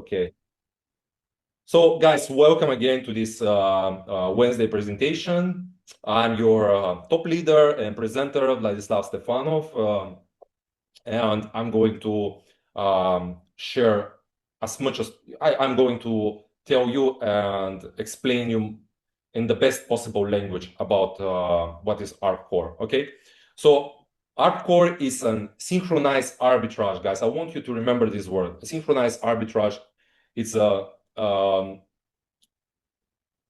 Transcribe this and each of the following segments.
Okay. So guys, welcome again to this Wednesday presentation. I'm your top leader and presenter, Vladislav Stefanov, and I'm going to share as much as I'm going to tell you and explain you in the best possible language about what is ARBCORE. Okay, so ARBCORE is a synchronized arbitrage, guys. I want you to remember this word. Synchronized arbitrage. It's a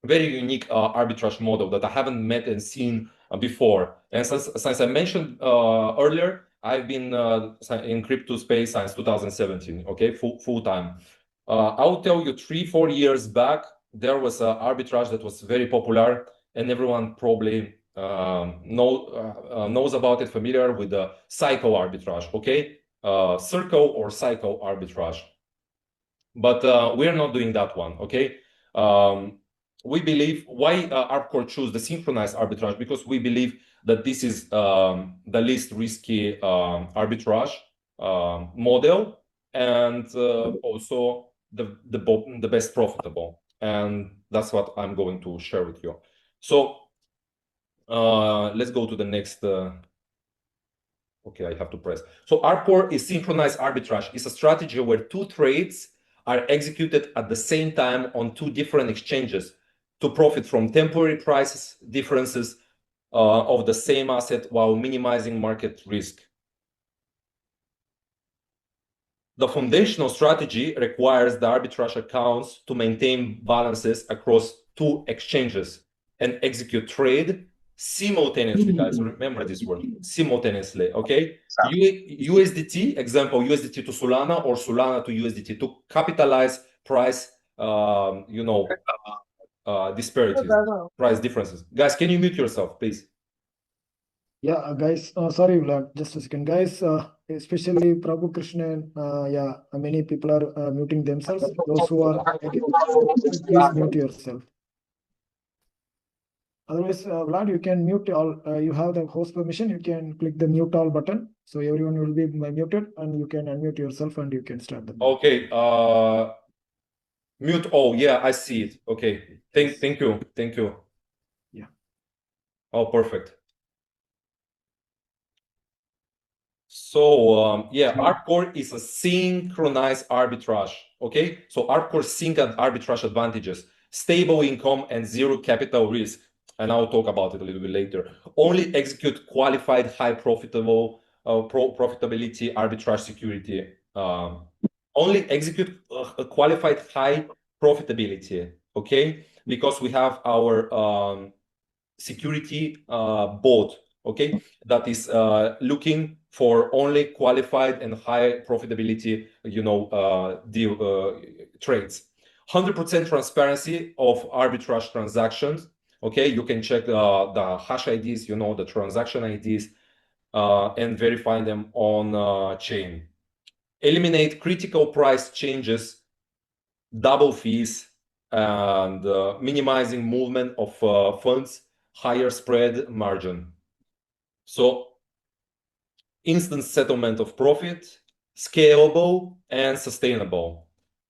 very unique arbitrage model that I haven't met and seen before. And since I mentioned earlier, I've been in crypto space since 2017, okay, full time. I'll tell you 3-4 years back, there was an arbitrage that was very popular, and everyone probably knows about it, familiar with the cycle arbitrage, okay? Circle or cycle arbitrage. But we're not doing that one, okay? We believe, why ARBCORE choose the synchronized arbitrage? Because we believe that this is the least risky arbitrage model, and also the best profitable. And that's what I'm going to share with you. So let's go to the next. Okay, I have to press. So ARBCORE is synchronized arbitrage. It's a strategy where two trades are executed at the same time on two different exchanges to profit from temporary price differences of the same asset while minimizing market risk. The foundational strategy requires the arbitrage accounts to maintain balances across two exchanges and execute trade simultaneously, guys. Remember this word, simultaneously, okay? USDT, example, USDT to Solana or Solana to USDT to capitalize price, disparities, price differences. Guys, can you mute yourself, please? Yeah, guys, sorry, Vlad, just a second. Guys, especially Prabhu Krishnan, many people are muting themselves. Those who are, please mute yourself. Otherwise, Vlad, you can mute all. You have the host permission. You can click the mute all button. So everyone will be muted, and you can unmute yourself and you can start the meeting. Okay. Mute all. Yeah, I see it. Okay. Thank you. Thank you. Yeah. Oh, perfect. So ARBCORE is a synchronized arbitrage. Okay, so ARBCORE sync and arbitrage advantages: stable income and zero capital risk. And I'll talk about it a little bit later. Only execute qualified high profitability arbitrage security. Only execute a qualified high profitability. Okay, because we have our security bot. Okay, that is looking for only qualified and high profitability, deal trades. 100% transparency of arbitrage transactions. Okay, you can check the hash IDs, the transaction IDs, and verify them on chain. Eliminate critical price changes, double fees, and minimizing movement of funds, higher spread margin. So instant settlement of profit, scalable and sustainable.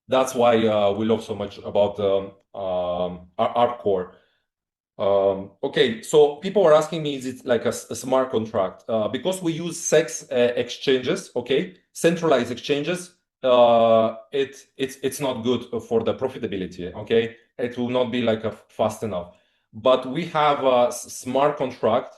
That's why we love so much about ARBCORE. Okay, so people are asking me, is it like a smart contract? Because we use SEX exchanges, okay, centralized exchanges, it's not good for the profitability, okay? It will not be like fast enough. But we have a smart contract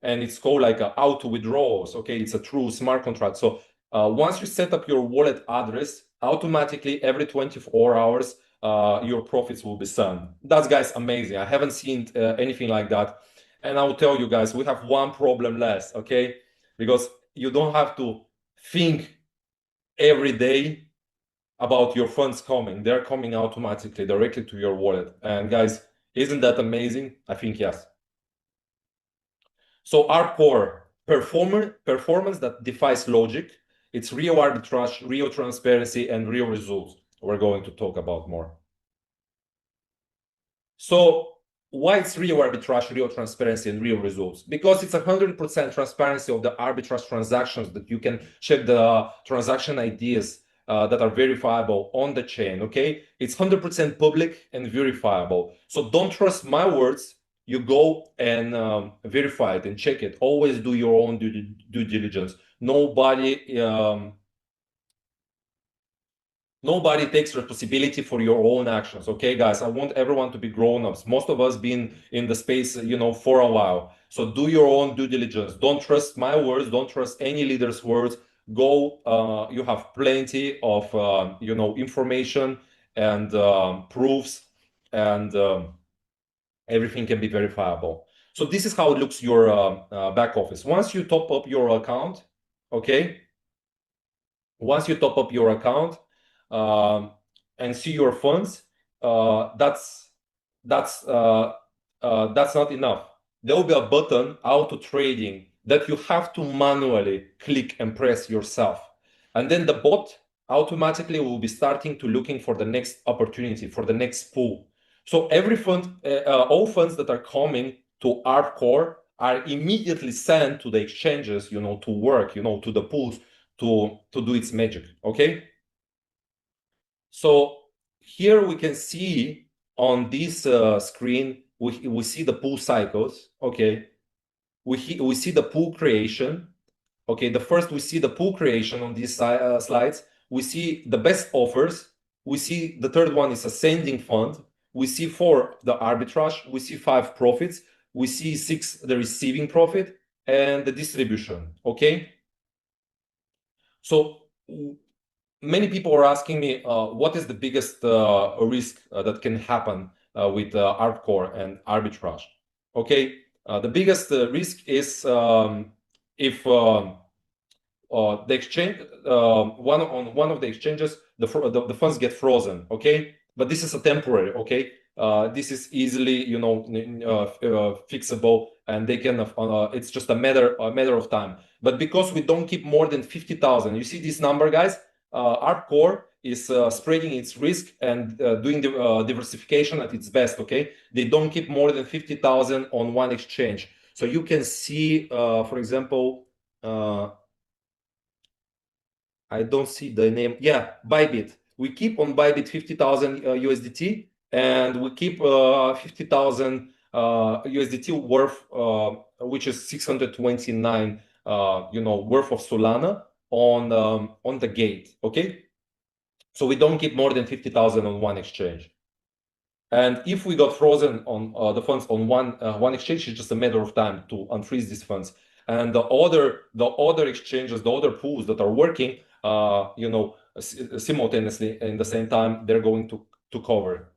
and it's called like auto withdrawals, okay? It's a true smart contract. So once you set up your wallet address, automatically every 24 hours, your profits will be sent. That's, guys, amazing. I haven't seen anything like that. And I will tell you guys, we have one problem less, okay? Because you don't have to think every day about your funds coming. They're coming automatically directly to your wallet. And guys, isn't that amazing? I think yes. So ARBCORE, performance that defies logic. It's real arbitrage, real transparency, and real results. We're going to talk about more. So why it's real arbitrage, real transparency, and real results? Because it's 100% transparency of the arbitrage transactions, that you can check the transaction IDs that are verifiable on the chain, okay? It's 100% public and verifiable. So don't trust my words. You go and verify it and check it. Always do your own due diligence. Nobody takes responsibility for your own actions, okay, guys? I want everyone to be grown-ups. Most of us been in the space, for a while. So do your own due diligence. Don't trust my words. Don't trust any leader's words. Go, you have plenty of, information and proofs, and everything can be verifiable. So this is how it looks your back office. Once you top up your account, okay? Once you top up your account and see your funds, that's not enough. There will be a button, auto trading, that you have to manually click and press yourself. And then the bot automatically will be starting to looking for the next opportunity, for the next pool. So every fund, all funds that are coming to Arbcore are immediately sent to the exchanges, to work, to the pools, to do its magic, okay? So here we can see on this screen, we see the pool cycles, okay? We see the pool creation, okay? The first, we see the pool creation on these slides. We see the best offers. We see the third one is ascending fund. We see 4, the arbitrage. We see 5, profits. We see 6, the receiving profit, and the distribution, okay? So many people are asking me, what is the biggest risk that can happen with Arbcore and arbitrage? Okay, the biggest risk is if the exchange, one of the exchanges, the funds get frozen. Okay, but this is a temporary. Okay, this is easily fixable, and they can. It's just a matter of time. But because we don't keep more than 50,000, you see this number, guys. Arbcore is spreading its risk and doing the diversification at its best. Okay, they don't keep more than 50,000 on one exchange. So you can see, for example. I don't see the name. Yeah, Bybit. We keep on Bybit 50,000 USDT, and we keep 50,000 USDT worth, which is 629, worth of Solana on the gate. Okay, so we don't keep more than 50,000 on one exchange. And if we got frozen on the funds on one exchange, it's just a matter of time to unfreeze these funds. And the other exchanges, the other pools that are working, simultaneously in the same time, they're going to cover.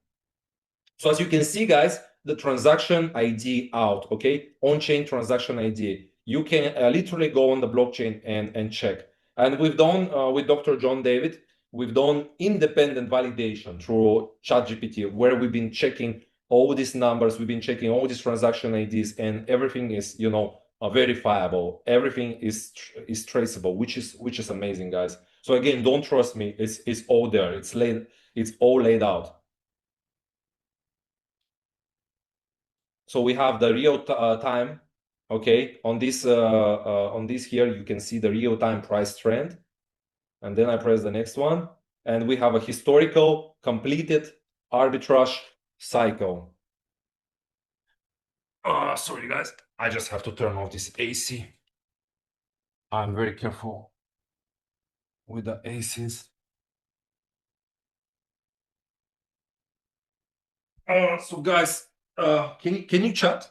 So as you can see, guys, the transaction ID out, okay, on-chain transaction ID. You can literally go on the blockchain and check. And we've done with Dr. John David, we've done independent validation through ChatGPT, where we've been checking all these numbers, we've been checking all these transaction IDs, and everything is, verifiable. Everything is traceable, which is amazing, guys. So again, don't trust me. It's all there. It's all laid out. So we have the real time, okay? On this here, you can see the real time price trend. And then I press the next one. And we have a historical completed arbitrage cycle. Sorry, guys. I just have to turn off this AC. I'm very careful with the ACs. So guys, can you chat?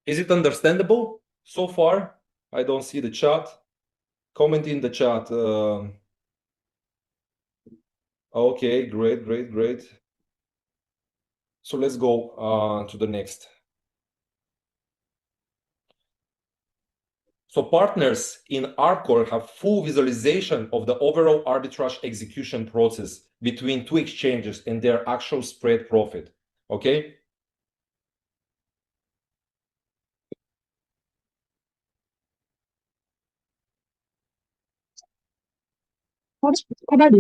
Is it understandable so far? I don't see the chat. Comment in the chat. Okay, great. So let's go to the next. So partners in Arbcore have full visualization of the overall arbitrage execution process between two exchanges and their actual spread profit. Okay. Guys, Can you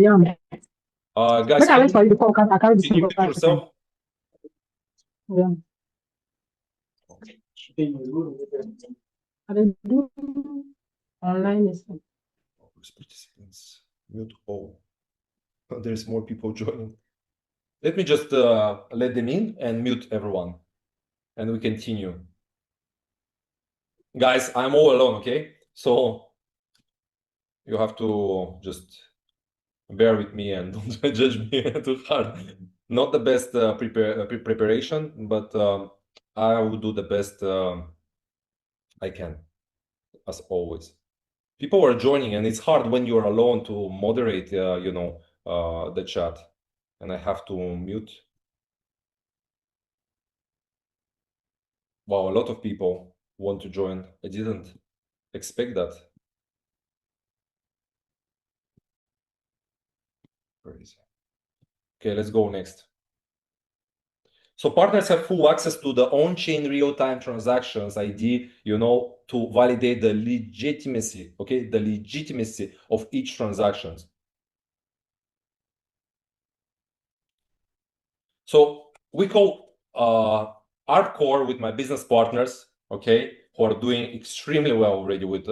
mute yourself? Yeah. I do online. Mute all. There's more people joining. Let me just let them in and mute everyone, and we continue. Guys, I'm all alone, okay? So you have to just bear with me and don't judge me too hard. Not the best preparation, but I will do the best I can, as always. People are joining, and it's hard when you're alone to moderate, the chat, and I have to mute. Wow, a lot of people want to join. I didn't expect that. Crazy. Okay, let's go next. So partners have full access to the on-chain real-time transactions ID, to validate the legitimacy, okay, the legitimacy of each transaction. So we call Arbcore with my business partners, okay, who are doing extremely well already with.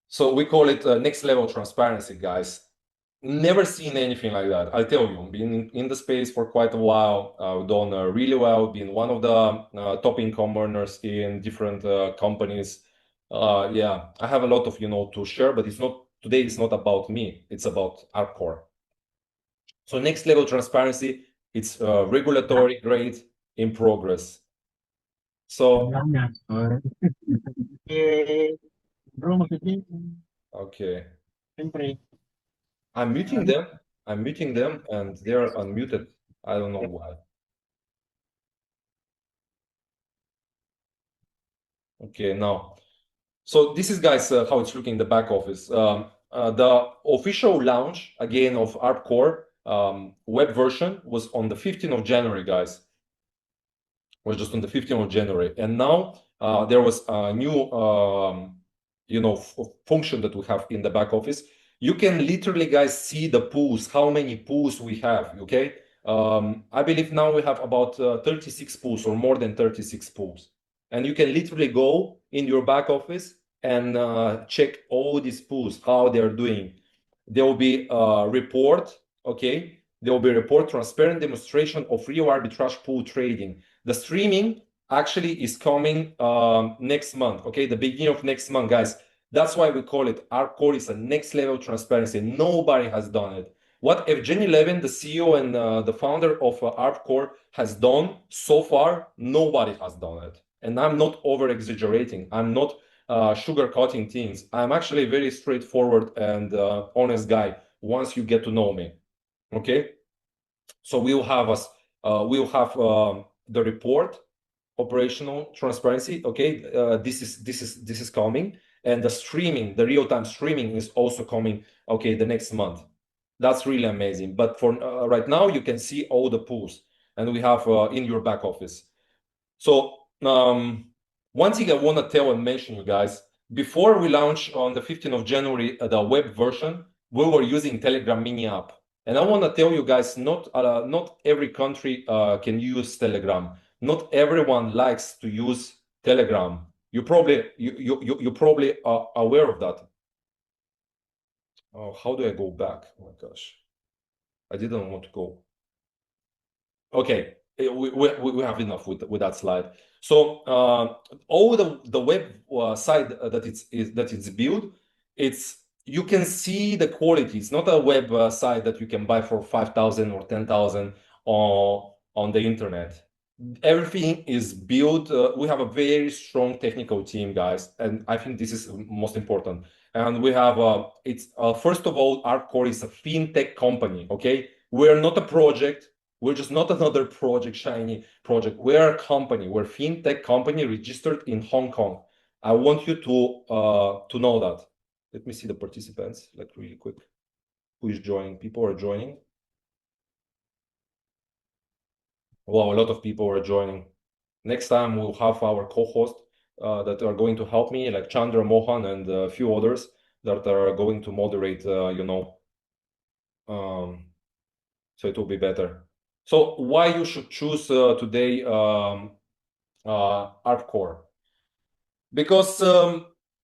So we call it next level transparency, guys. Never seen anything like that. I tell you, been in the space for quite a while, done really well, been one of the top income earners in different companies. Yeah, I have a lot of, to share, but today it's not about me, it's about Arbcore. So next level transparency, it's regulatory grade in progress. So, okay. I'm muting them, and they're unmuted. I don't know why. Okay, now. So this is, guys, how it's looking in the back office. The official launch, again, of Arbcore web version was on the 15th of January, guys. Was just on the 15th of January. And now there was a new, function that we have in the back office. You can literally, guys, see the pools, how many pools we have, okay? I believe now we have about 36 pools or more than 36 pools. And you can literally go in your back office and check all these pools, how they're doing. There will be a report, okay? There will be a report, transparent demonstration of real arbitrage pool trading. The streaming actually is coming next month, okay? The beginning of next month, guys. That's why we call it Arbcore is a next level transparency. Nobody has done it. What Evgeny Levin, the CEO and the founder of Arbcore, has done so far, nobody has done it. And I'm not over exaggerating. I'm not sugarcoating things. I'm actually a very straightforward and honest guy once you get to know me. Okay, so we'll have the report, operational transparency. Okay, this is coming, and the streaming, the real-time streaming is also coming. Okay, the next month. That's really amazing. But for right now, you can see all the pools, and we have in your back office. So one thing I want to tell and mention, you guys, before we launch on the 15th of January the web version, we were using Telegram mini app. And I want to tell you guys, not every country can use Telegram. Not everyone likes to use Telegram. You probably are aware of that. Oh, how do I go back? Oh my gosh, I didn't want to go. Okay, we have enough with that slide. So all the web site that it's built, you can see the quality. It's not a web site that you can buy for 5,000 or 10,000 on the internet. Everything is built. We have a very strong technical team, guys, and I think this is most important. And we have first of all, Arbcore is a fintech company. Okay, we're not a project. We're just not another project, shiny project. We're a company. We're a fintech company registered in Hong Kong. I want you to know that. Let me see the participants, like really quick. Who is joining? People are joining. Wow, a lot of people are joining. Next time we'll have our co-host that are going to help me, like Chandra Mohan and a few others that are going to moderate, so it will be better. So why you should choose today Arbcore? Because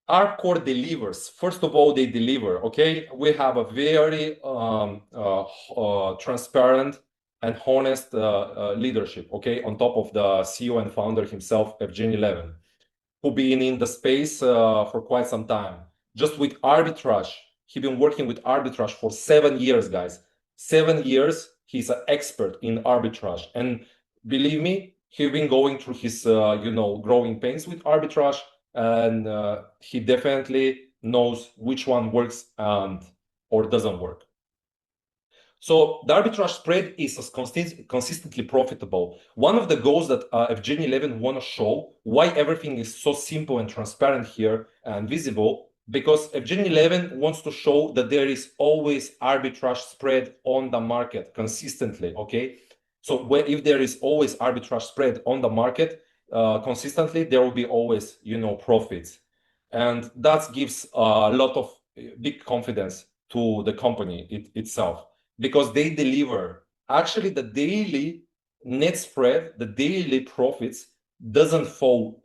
ARBCORE delivers. First of all, they deliver, okay? We have a very transparent and honest leadership, okay? On top of the CEO and founder himself, Evgeny Levin, who been in the space for quite some time. Just with arbitrage, he's been working with arbitrage for 7 years, guys. 7 years, he's an expert in arbitrage. And believe me, he's been going through his, growing pains with arbitrage, and he definitely knows which one works and or doesn't work. So the arbitrage spread is consistently profitable. One of the goals that Evgeny Levin want to show why everything is so simple and transparent here and visible, because Evgeny Levin wants to show that there is always arbitrage spread on the market consistently, okay? So if there is always arbitrage spread on the market consistently, there will be always, profits. And that gives a lot of big confidence to the company itself, because they deliver. Actually, the daily net spread, the daily profits doesn't fall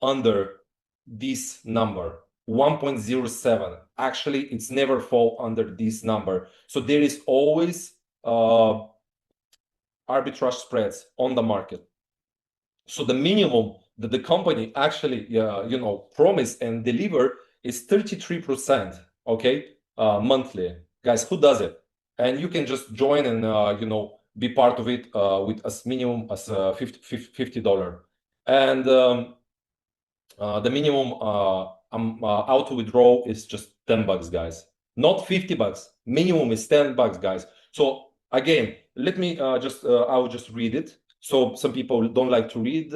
under this number, 1.07. Actually, it's never fall under this number. So there is always arbitrage spreads on the market. So the minimum that the company actually, promise and deliver is 33%, okay, monthly. Guys, who does it? And you can just join and, be part of it with as minimum as $50. And the minimum auto withdrawal is just $10, guys. Not $50. Minimum is $10, guys. So again, let me I will just read it. So some people don't like to read.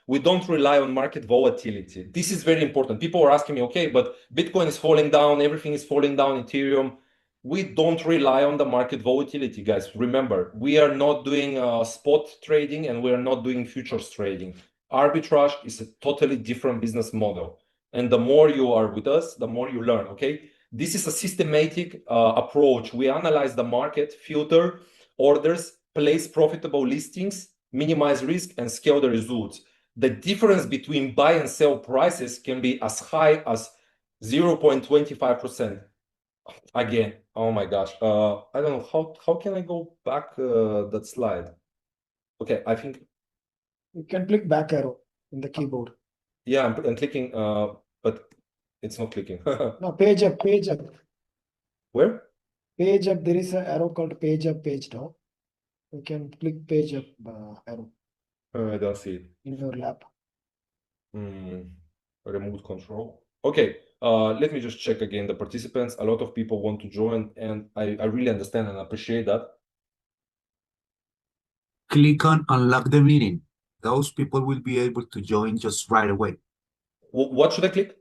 We don't rely on market volatility. This is very important. People are asking me, okay, but Bitcoin is falling down, everything is falling down, Ethereum. We don't rely on the market volatility, guys. Remember, we are not doing spot trading and we are not doing futures trading. Arbitrage is a totally different business model. And the more you are with us, the more you learn, okay? This is a systematic approach. We analyze the market, filter orders, place profitable listings, minimize risk, and scale the results. The difference between buy and sell prices can be as high as 0.25%. Again, oh my gosh. I don't know, how can I go back that slide? Okay, I think You can click back arrow in the keyboard. yeah, I'm clicking, but it's not clicking. No, page up, page up. Where? Page up, there is an arrow called page up, page down. You can click page up arrow I don't see it. in your lap. Remote control. Okay, let me just check again the participants. A lot of people want to join, and I really understand and appreciate that. Click on unlock the meeting. Those people will be able to join just right away. What should I click?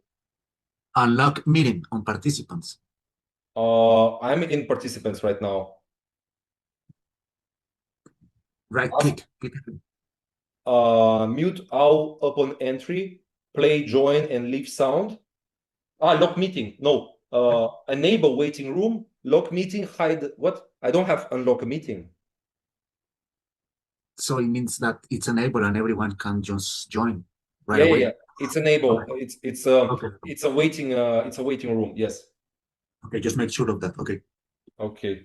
Unlock meeting on participants. I'm in participants right now. Right click. Mute all upon entry, play, join, and leave sound. Lock meeting. No. Enable waiting room, lock meeting, hide. What? I don't have unlock a meeting. So it means that it's enabled and everyone can just join right away. Yeah. It's enabled. Okay. Okay. It's a waiting room. Yes. Okay, just make sure of that. Okay.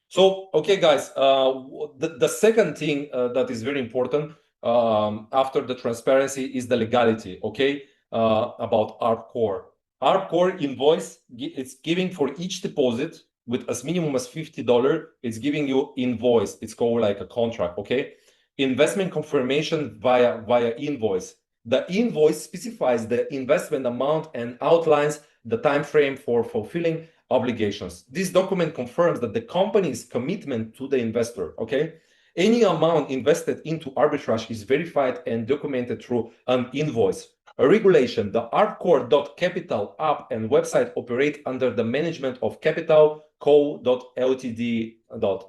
So, okay, guys, the second thing that is very important after the transparency is the legality, okay, about ARBCORE. ARBCORE invoice, it's giving for each deposit with as minimum as $50, it's giving you invoice. It's called like a contract, okay? Investment confirmation via invoice. The invoice specifies the investment amount and outlines the time frame for fulfilling obligations. This document confirms that the company's commitment to the investor, okay? Any amount invested into arbitrage is verified and documented through an invoice. A regulation, the arbcore.capital app and website operate under the management of Capital Co.Ltd.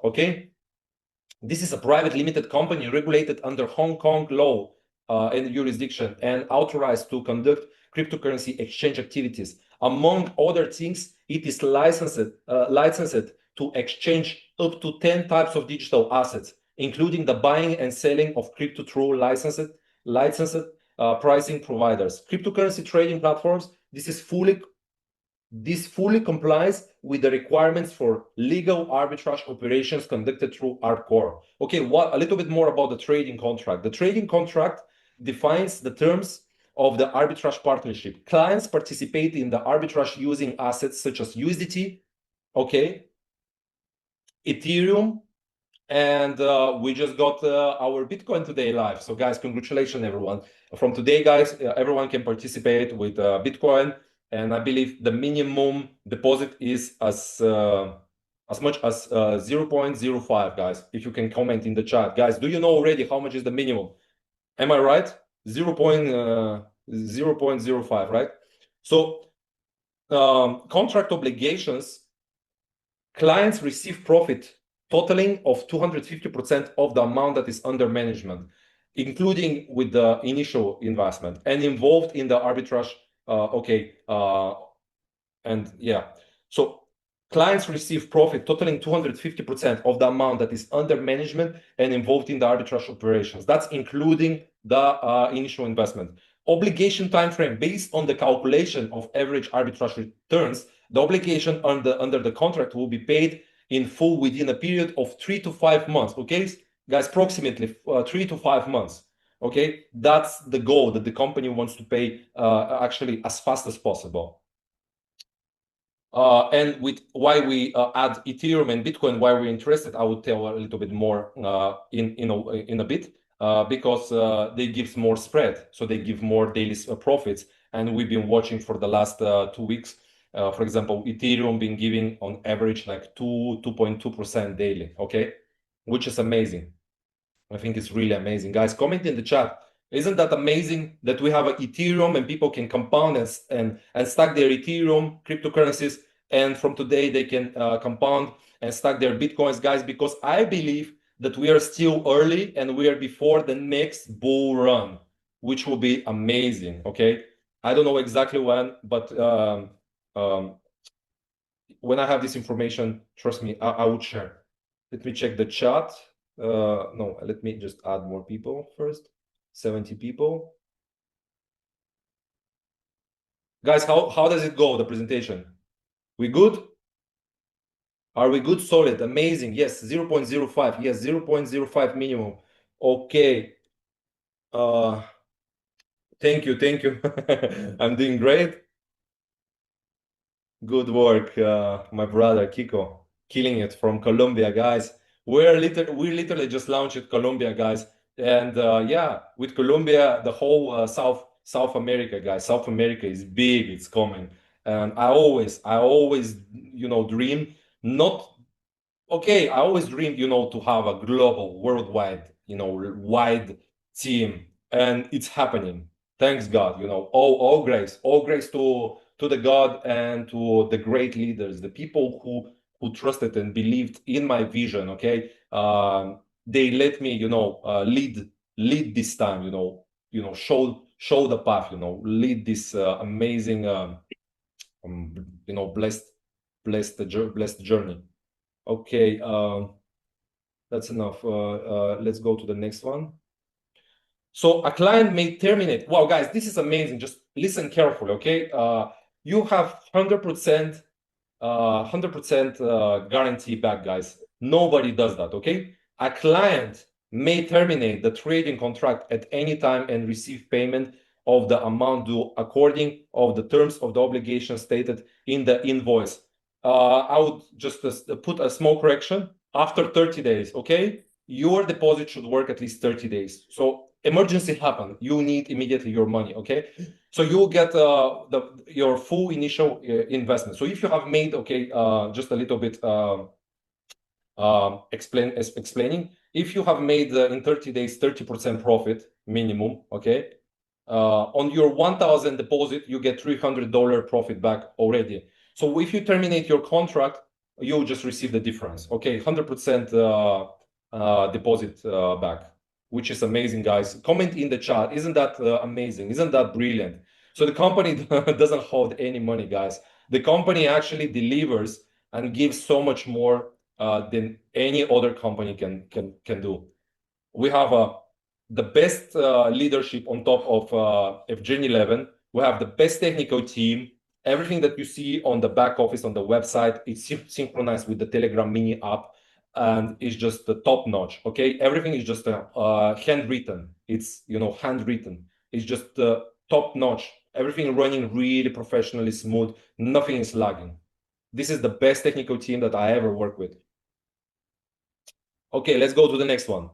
Okay? This is a private limited company regulated under Hong Kong law and jurisdiction and authorized to conduct cryptocurrency exchange activities. Among other things, it is licensed to exchange up to 10 types of digital assets, including the buying and selling of crypto through licensed pricing providers, cryptocurrency trading platforms. This fully complies with the requirements for legal arbitrage operations conducted through Arbcore. Okay, a little bit more about the trading contract. The trading contract defines the terms of the arbitrage partnership. Clients participate in the arbitrage using assets such as USDT, okay, Ethereum, and we just got our Bitcoin today live. So guys, congratulations everyone. From today, guys, everyone can participate with Bitcoin. And I believe the minimum deposit is as much as 0.05, guys. If you can comment in the chat. Guys, do you know already how much is the minimum? Am I right? 0.05, right? So contract obligations, clients receive profit totaling of 250% of the amount that is under management, including with the initial investment and involved in the arbitrage. So clients receive profit totaling 250% of the amount that is under management and involved in the arbitrage operations. That's including the initial investment. Obligation time frame based on the calculation of average arbitrage returns. The obligation under the contract will be paid in full within a period of 3 to 5 months. Okay, guys, approximately 3 to 5 months. Okay, that's the goal that the company wants to pay actually as fast as possible. And with why we add Ethereum and Bitcoin, why we're interested, I will tell a little bit more in a bit, because they give more spread, so they give more daily profits. And we've been watching for the last 2 weeks. For example, Ethereum been giving on average like 2.2% daily, okay, which is amazing. I think it's really amazing. Guys, comment in the chat. Isn't that amazing that we have an Ethereum and people can compound and stack their Ethereum cryptocurrencies, and from today they can compound and stack their Bitcoins, guys, because I believe that we are still early and we are before the next bull run, which will be amazing, okay? I don't know exactly when, but when I have this information, trust me, I would share. Let me check the chat. No, let me just add more people first. 70 people. Guys, how does it go, the presentation? We good? Are we good? Solid, amazing. Yes, 0.05. Yes, 0.05 minimum. Okay. Thank you. I'm doing great. Good work, my brother Kiko, killing it from Colombia, guys. We literally just launched Colombia, guys, and yeah, with Colombia, the whole South America, guys. South America is big, it's coming, and I always, dream not. Okay, I always dreamed, to have a global, worldwide, wide team, and it's happening. Thanks God, all grace to the God and to the great leaders, the people who trusted and believed in my vision. Okay, they let me, lead this time. Show the path. Lead this amazing, blessed journey. Okay, that's enough. Let's go to the next one. So a client may terminate. Wow, guys, this is amazing. Just listen carefully, okay? You have 100% guarantee back, guys. Nobody does that, okay? A client may terminate the trading contract at any time and receive payment of the amount due according of the terms of the obligation stated in the invoice. I would just put a small correction. After 30 days, okay? Your deposit should work at least 30 days. So emergency happen, you need immediately your money, okay? So you'll get your full initial investment. So if you have made, okay, just a little bit explaining, if you have made in 30 days 30% profit minimum, okay, on your 1,000 deposit, you get $300 profit back already. So if you terminate your contract, you'll just receive the difference, okay? 100% deposit back, which is amazing, guys. Comment in the chat. Isn't that amazing? Isn't that brilliant? So the company doesn't hold any money, guys. The company actually delivers and gives so much more than any other company can do. We have the best leadership on top of Evgeny Levin. We have the best technical team. Everything that you see on the back office on the website, it's synchronized with the Telegram mini app, and it's just the top notch. Okay, everything is just handwritten. It's handwritten. It's just top notch. Everything running really professionally smooth. Nothing is lagging. This is the best technical team that I ever worked with. Okay, let's go to the next one.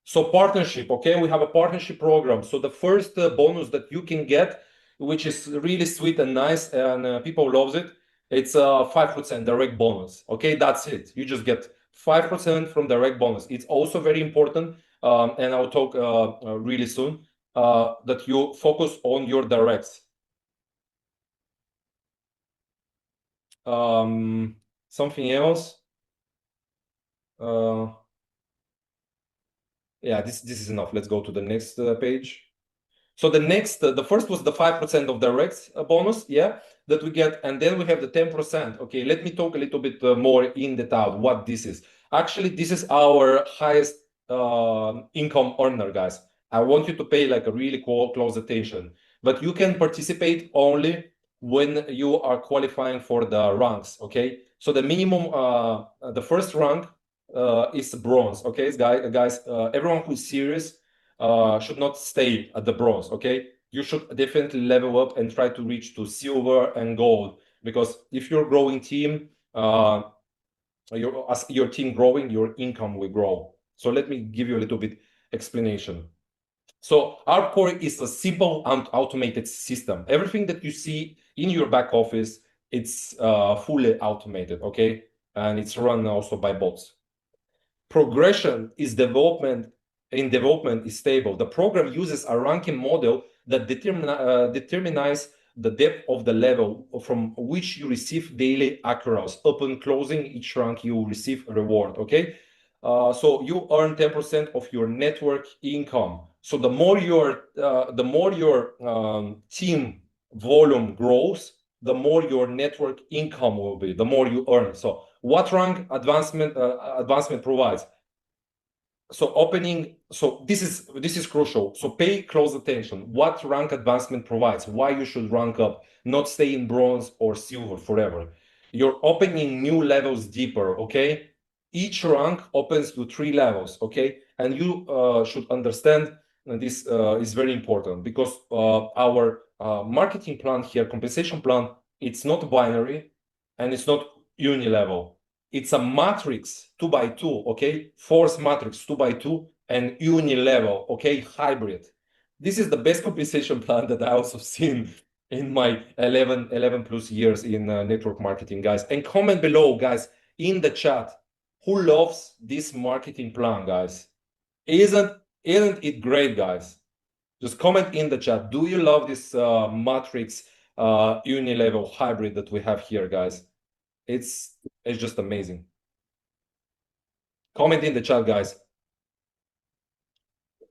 So partnership, okay, we have a partnership program. So the first bonus that you can get, which is really sweet and nice, and people loves it, it's a 5% direct bonus. Okay, that's it. You just get 5% from direct bonus. It's also very important, and I'll talk really soon, that you focus on your directs. Something else. Yeah, this is enough. Let's go to the next page. So the first was the 5% of direct bonus, yeah, that we get, and then we have the 10%. Okay, let me talk a little bit more in detail what this is. Actually, this is our highest income earner, guys. I want you to pay like a really close attention, but you can participate only when you are qualifying for the ranks. Okay, so the minimum, the first rank is bronze. Okay, guys, everyone who's serious should not stay at the bronze. Okay, you should definitely level up and try to reach to silver and gold, because if you're growing team, as your team growing, your income will grow. So let me give you a little bit explanation. So ARBCORE is a simple and automated system. Everything that you see in your back office, it's fully automated, okay? And it's run also by bots. Progression is development is stable. The program uses a ranking model that determines the depth of the level from which you receive daily accruals. Upon closing each rank, you will receive a reward, okay? So you earn 10% of your network income. So the more your team volume grows, the more your network income will be, the more you earn. So what rank advancement provides? So this is crucial. So pay close attention. What rank advancement provides? Why you should rank up, not stay in bronze or silver forever. You're opening new levels deeper, okay? Each rank opens to 3 levels, okay? And you should understand this is very important, because our marketing plan here, compensation plan, it's not binary and it's not uni-level. It's a matrix 2x2, okay? Force matrix 2x2 and uni-level, okay? Hybrid. This is the best compensation plan that I also seen in my 11 plus years in network marketing, guys. And comment below, guys, in the chat, who loves this marketing plan, guys? Isn't it great, guys? Just comment in the chat. Do you love this matrix uni-level hybrid that we have here, guys? It's just amazing. Comment in the chat, guys.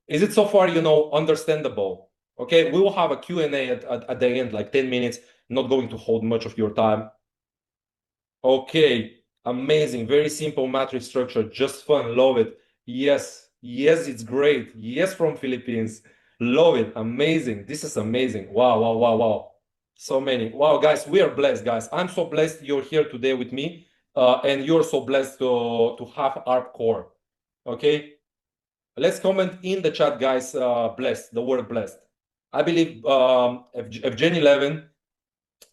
Is it so far, understandable? Okay, we will have a Q&A at the end, like 10 minutes, not going to hold much of your time. Okay, amazing, very simple matrix structure, just fun, love it. Yes, it's great. Yes, from Philippines, love it, amazing. This is amazing. Wow. So many. Wow, guys, we are blessed, guys. I'm so blessed you're here today with me, and you're so blessed to have ARBCORE. Okay, let's comment in the chat, guys. Blessed, the word blessed. I believe Evgeny Levin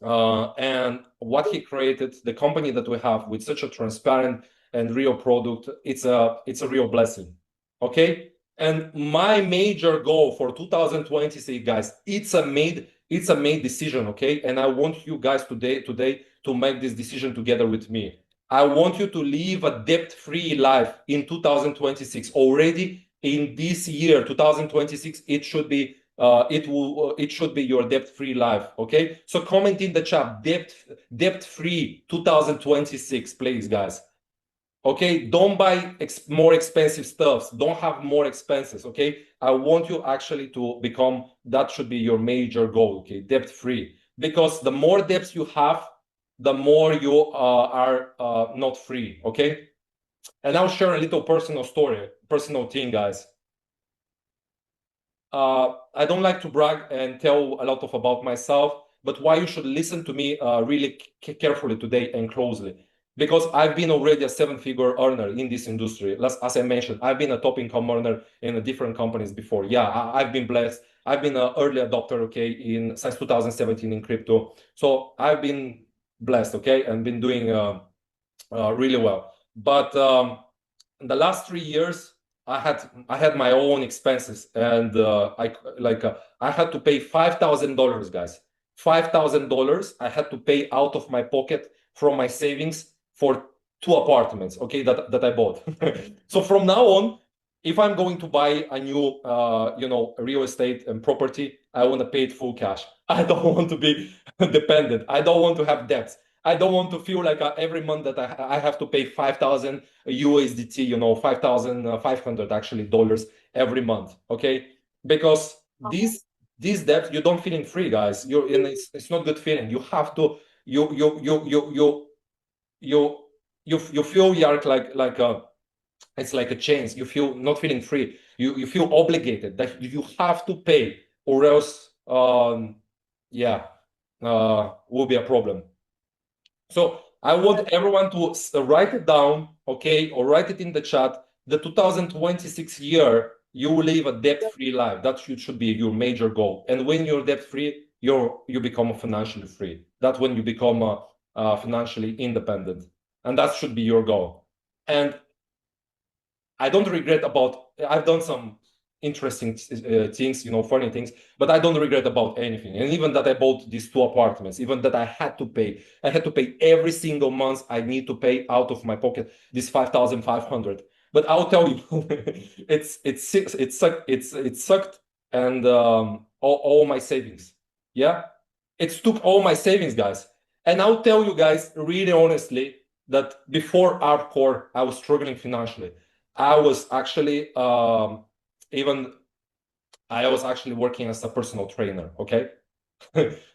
and what he created, the company that we have with such a transparent and real product, it's a real blessing. Okay, and my major goal for 2026, guys, it's a made decision. Okay, and I want you guys today to make this decision together with me. I want you to live a debt-free life in 2026. Already in this year, 2026, it should be it should be your debt-free life. Okay, so comment in the chat debt-free 2026, please, guys. Okay, don't buy more expensive stuffs, don't have more expenses. Okay, I want you actually to become, that should be your major goal. Okay, debt-free, because the more debts you have, the more you are not free. Okay, and I'll share a little personal story, personal thing, guys. I don't like to brag and tell a lot about myself, but why you should listen to me really carefully today and closely. Because I've been already a seven-figure earner in this industry. As I mentioned, I've been a top income earner in different companies before. Yeah, I've been blessed. I've been an early adopter, okay, since 2017 in crypto. So I've been blessed, okay, and been doing really well. But in the last 3 years, I had my own expenses, and I had to pay $5,000, guys. $5,000 I had to pay out of my pocket from my savings for 2 apartments, okay, that I bought. So from now on, if I'm going to buy a new, real estate and property, I want to pay it full cash. I don't want to be dependent. I don't want to have debts. I don't want to feel like every month that I have to pay 5,000 USDT, 5,500 actually dollars every month. Okay, because these debts you don't feeling free, guys. It's not good feeling. You have to you feel you're like it's like a chains. You feel not feeling free. You feel obligated that you have to pay, or else will be a problem. So I want everyone to write it down, okay, or write it in the chat. The 2026 year, you will live a debt-free life. That should be your major goal. And when you're debt-free, you become financially free. That's when you become financially independent, and that should be your goal. And I don't regret about. I've done some interesting things, funny things, but I don't regret about anything. And even that I bought these 2 apartments, even that I had to pay every single month. I need to pay out of my pocket this 5,500. But I'll tell you, it sucked, and all my savings. Yeah, it took all my savings, guys. And I'll tell you guys really honestly that before Arbcore, I was struggling financially. I was actually working as a personal trainer, okay?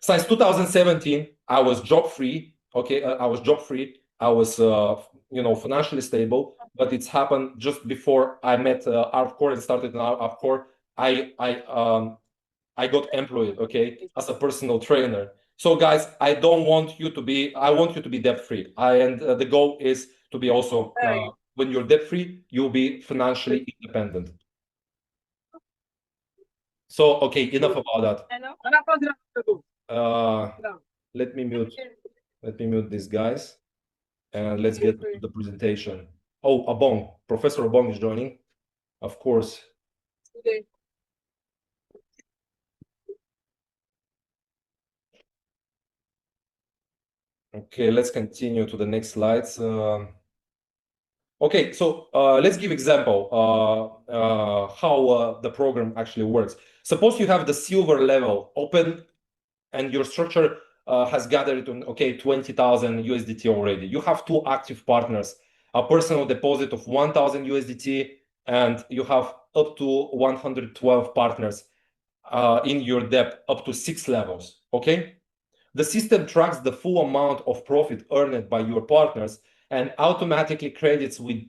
Since 2017, I was job free, okay? I was job free. I was, financially stable, but it's happened just before I met Arbcore and started in Arbcore. I got employed, okay, as a personal trainer. So guys, I want you to be debt free. And the goal is to be also, when you're debt free, you'll be financially independent. So, okay, enough about that. Let me mute these guys, and let's get to the presentation. Oh, Abong, Professor Abong is joining, of course. Okay, let's continue to the next slides. Okay, so let's give example how the program actually works. Suppose you have the silver level open, and your structure has gathered 20,000 USDT already. You have 2 active partners, a personal deposit of 1,000 USDT, and you have up to 112 partners in your debt, up to 6 levels. Okay. The system tracks the full amount of profit earned by your partners and automatically credits with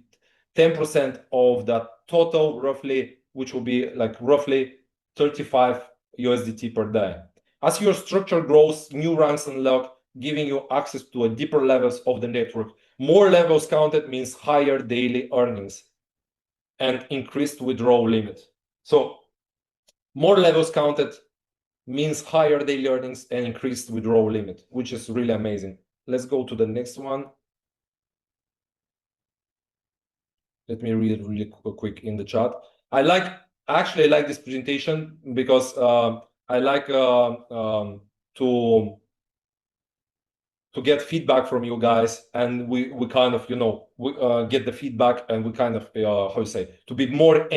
10% of the total, roughly, which will be like roughly 35 USDT per day. As your structure grows, new ranks unlock, giving you access to a deeper levels of the network. More levels counted means higher daily earnings and increased withdrawal limit. So more levels counted means higher daily earnings and increased withdrawal limit, which is really amazing. Let's go to the next one. Let me read it really quick in the chat. I actually like this presentation because I like to get feedback from you guys, and we kind of get the feedback, and we kind of how you say, to be more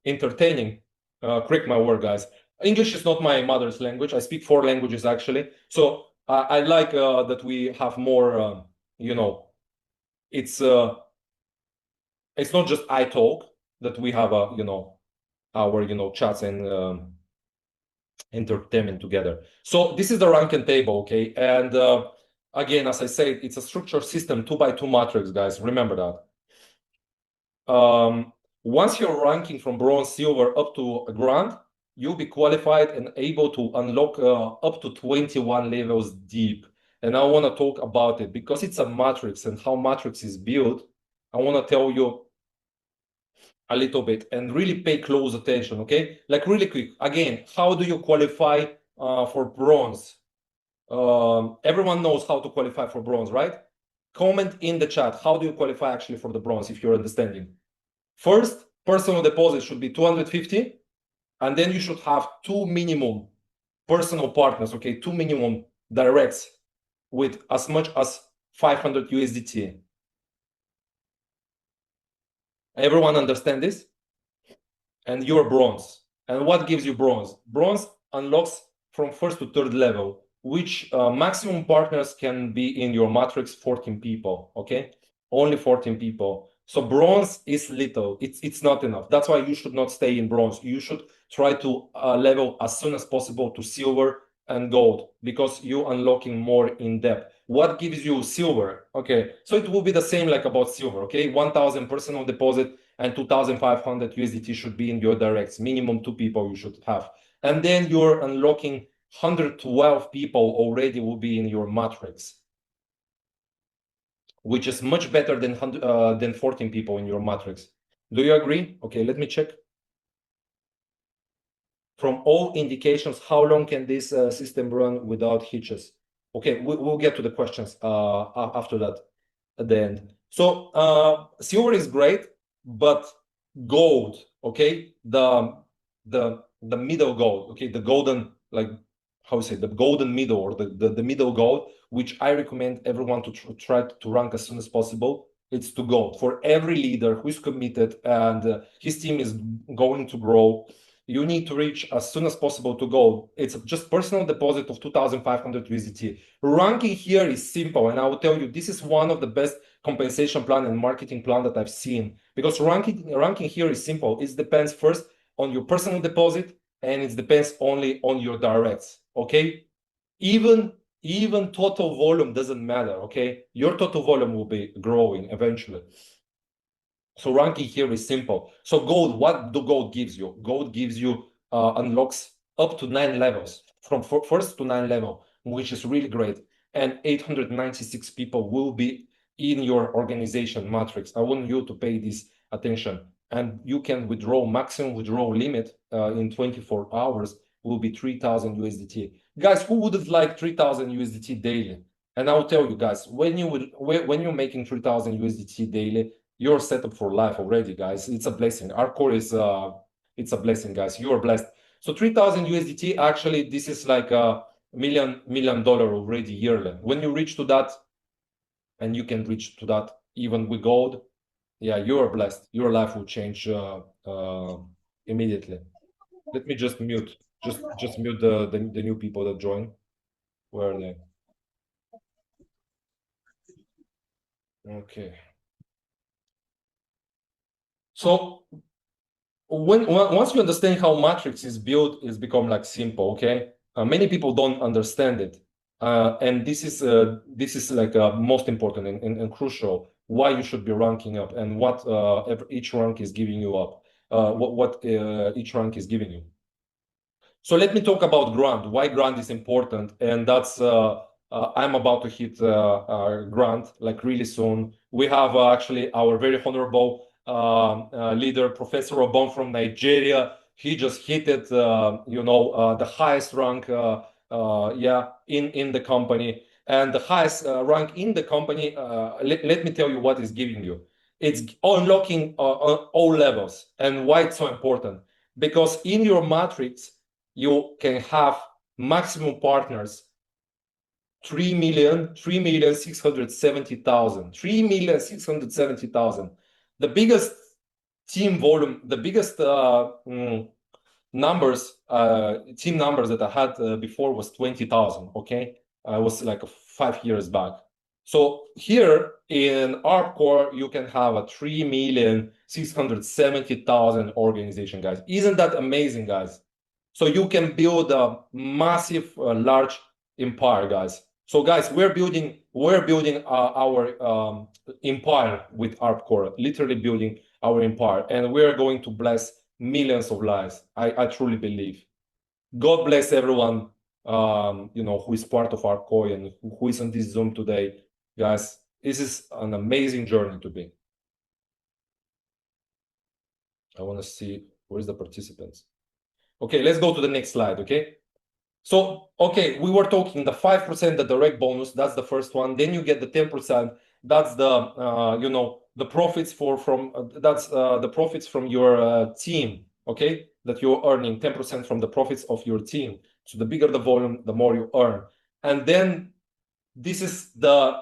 entertaining. Correct my word, guys. English is not my mother's language. I speak 4 languages actually, so I like that we have more. It's not just I talk, that we have our chats and entertainment together. So this is the ranking table, okay? And again, as I said, it's a structured system, 2x2 matrix, guys. Remember that. Once you're ranking from bronze, silver up to a grand, you'll be qualified and able to unlock up to 21 levels deep. And I want to talk about it because it's a matrix and how matrix is built. I want to tell you a little bit and really pay close attention, okay? Like really quick, again, how do you qualify for bronze? Everyone knows how to qualify for bronze, right? Comment in the chat, how do you qualify actually for the bronze if you're understanding? First, personal deposit should be 250, and then you should have 2 minimum personal partners, okay? 2 minimum directs with as much as 500 USDT. Everyone understand this? And you're bronze. And what gives you bronze? Bronze unlocks from first to third level, which maximum partners can be in your matrix 14 people, okay? Only 14 people. So bronze is little, it's not enough. That's why you should not stay in bronze. You should try to level as soon as possible to silver and gold because you're unlocking more in depth. What gives you silver? Okay, so it will be the same like about silver, okay? 1,000 personal deposit and 2,500 USDT should be in your directs. Minimum 2 people you should have. And then you're unlocking 112 people already will be in your matrix, which is much better than 14 people in your matrix. Do you agree? Okay, let me check. From all indications, how long can this system run without hitches? Okay, we'll get to the questions after that at the end. So silver is great, but gold, okay, the middle gold, okay, the golden, like how say, the golden middle or the middle gold, which I recommend everyone to try to rank as soon as possible. It's to gold for every leader who is committed and his team is going to grow. You need to reach as soon as possible to gold. It's just personal deposit of 2,500 USDT. Ranking here is simple, and I will tell you this is one of the best compensation plan and marketing plan that I've seen, because ranking here is simple. It depends first on your personal deposit and it depends only on your directs, okay? Even total volume doesn't matter, okay? Your total volume will be growing eventually. So ranking here is simple. So gold, what do gold gives you? Gold gives you unlocks up to 9 levels, from first to 9 level, which is really great. And 896 people will be in your organization matrix. I want you to pay this attention. And you can withdraw, maximum withdrawal limit in 24 hours will be 3,000 USDT. Guys, who would like 3,000 USDT daily? And I'll tell you guys, when you're making 3,000 USDT daily, you're set up for life already, guys. It's a blessing. Arbcore is it's a blessing, guys. You are blessed. So 3,000 USDT, actually, this is like a $1 million already yearly. When you reach to that, and you can reach to that even with gold, yeah, you are blessed. Your life will change immediately. Let me just mute, just mute the new people that join. Where are they? Okay. So once you understand how matrix is built, it's become like simple, okay? Many people don't understand it. And this is like most important and crucial, why you should be ranking up and what each rank is giving you up, what each rank is giving you. So let me talk about Grant, why Grant is important. And that's, I'm about to hit Grant like really soon. We have actually our very honorable leader, Professor Obon from Nigeria. He just hit it, the highest rank, in the company. And the highest rank in the company, let me tell you what is giving you. It's unlocking all levels. And why it's so important? Because in your matrix, you can have maximum partners 3,670,000. The biggest team volume, the biggest team numbers that I had before was 20,000. Okay, I was like 5 years back. So here in Arbcore, you can have a 3,670,000 organization, guys. Isn't that amazing, guys? So you can build a massive, large empire, guys. So guys, we're building our empire with ARBCORE, literally building our empire, and we're going to bless millions of lives. I truly believe. God bless everyone, who is part of ARBCORE and who is on this Zoom today, guys. This is an amazing journey to be. I want to see where's the participants. Okay, let's go to the next slide. Okay. So, okay, we were talking the 5%, the direct bonus, that's the first one. Then you get the 10%. That's the, the profits the profits from your team, okay? That you're earning 10% from the profits of your team. So the bigger the volume, the more you earn. And then this is the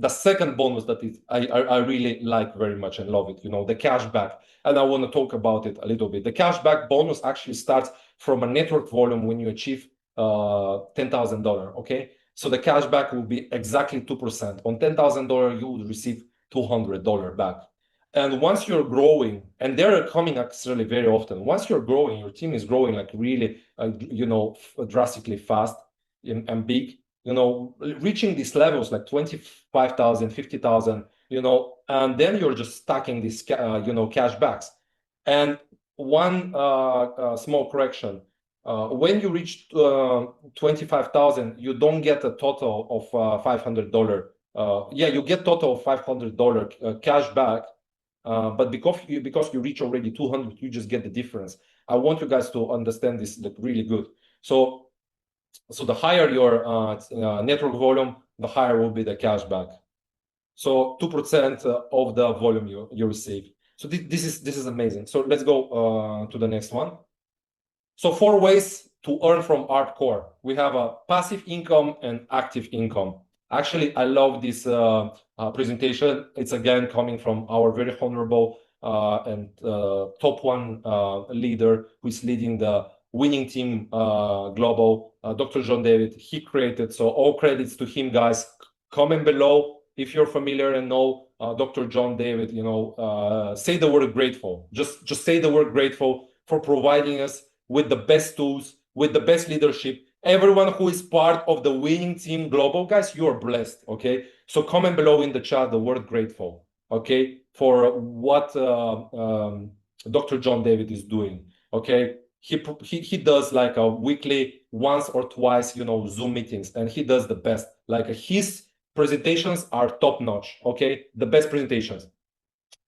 second bonus that I really like very much and love it, the cashback. And I want to talk about it a little bit. The cashback bonus actually starts from a network volume when you achieve $10,000, okay? So the cashback will be exactly 2%. On $10,000, you will receive $200 back. And once you're growing, and they're coming actually very often, once you're growing, your team is growing like really, drastically fast and big, reaching these levels like 25,000, 50,000, and then you're just stacking these, cashbacks. And one small correction. When you reach 25,000, you don't get a total of $500. Yeah, you get total of $500 cash back, but because you reach already 200, you just get the difference. I want you guys to understand this like really good. So the higher your network volume, the higher will be the cash back. So 2% of the volume you receive. So this is amazing. So let's go to the next one. So 4 ways to earn from ARBCORE. We have a passive income and active income. Actually, I love this presentation. It's again coming from our very honorable and top one leader who is leading the winning team global, Dr. John David. He created, so all credits to him, guys. Comment below if you're familiar and know Dr. John David. Say the word grateful. Just say the word grateful for providing us with the best tools, with the best leadership. Everyone who is part of the winning team global, guys, you are blessed, okay? So comment below in the chat the word grateful, okay, for what Dr. John David is doing, okay? He does like a weekly, once or twice, Zoom meetings, and he does the best. Like his presentations are top notch, okay? The best presentations.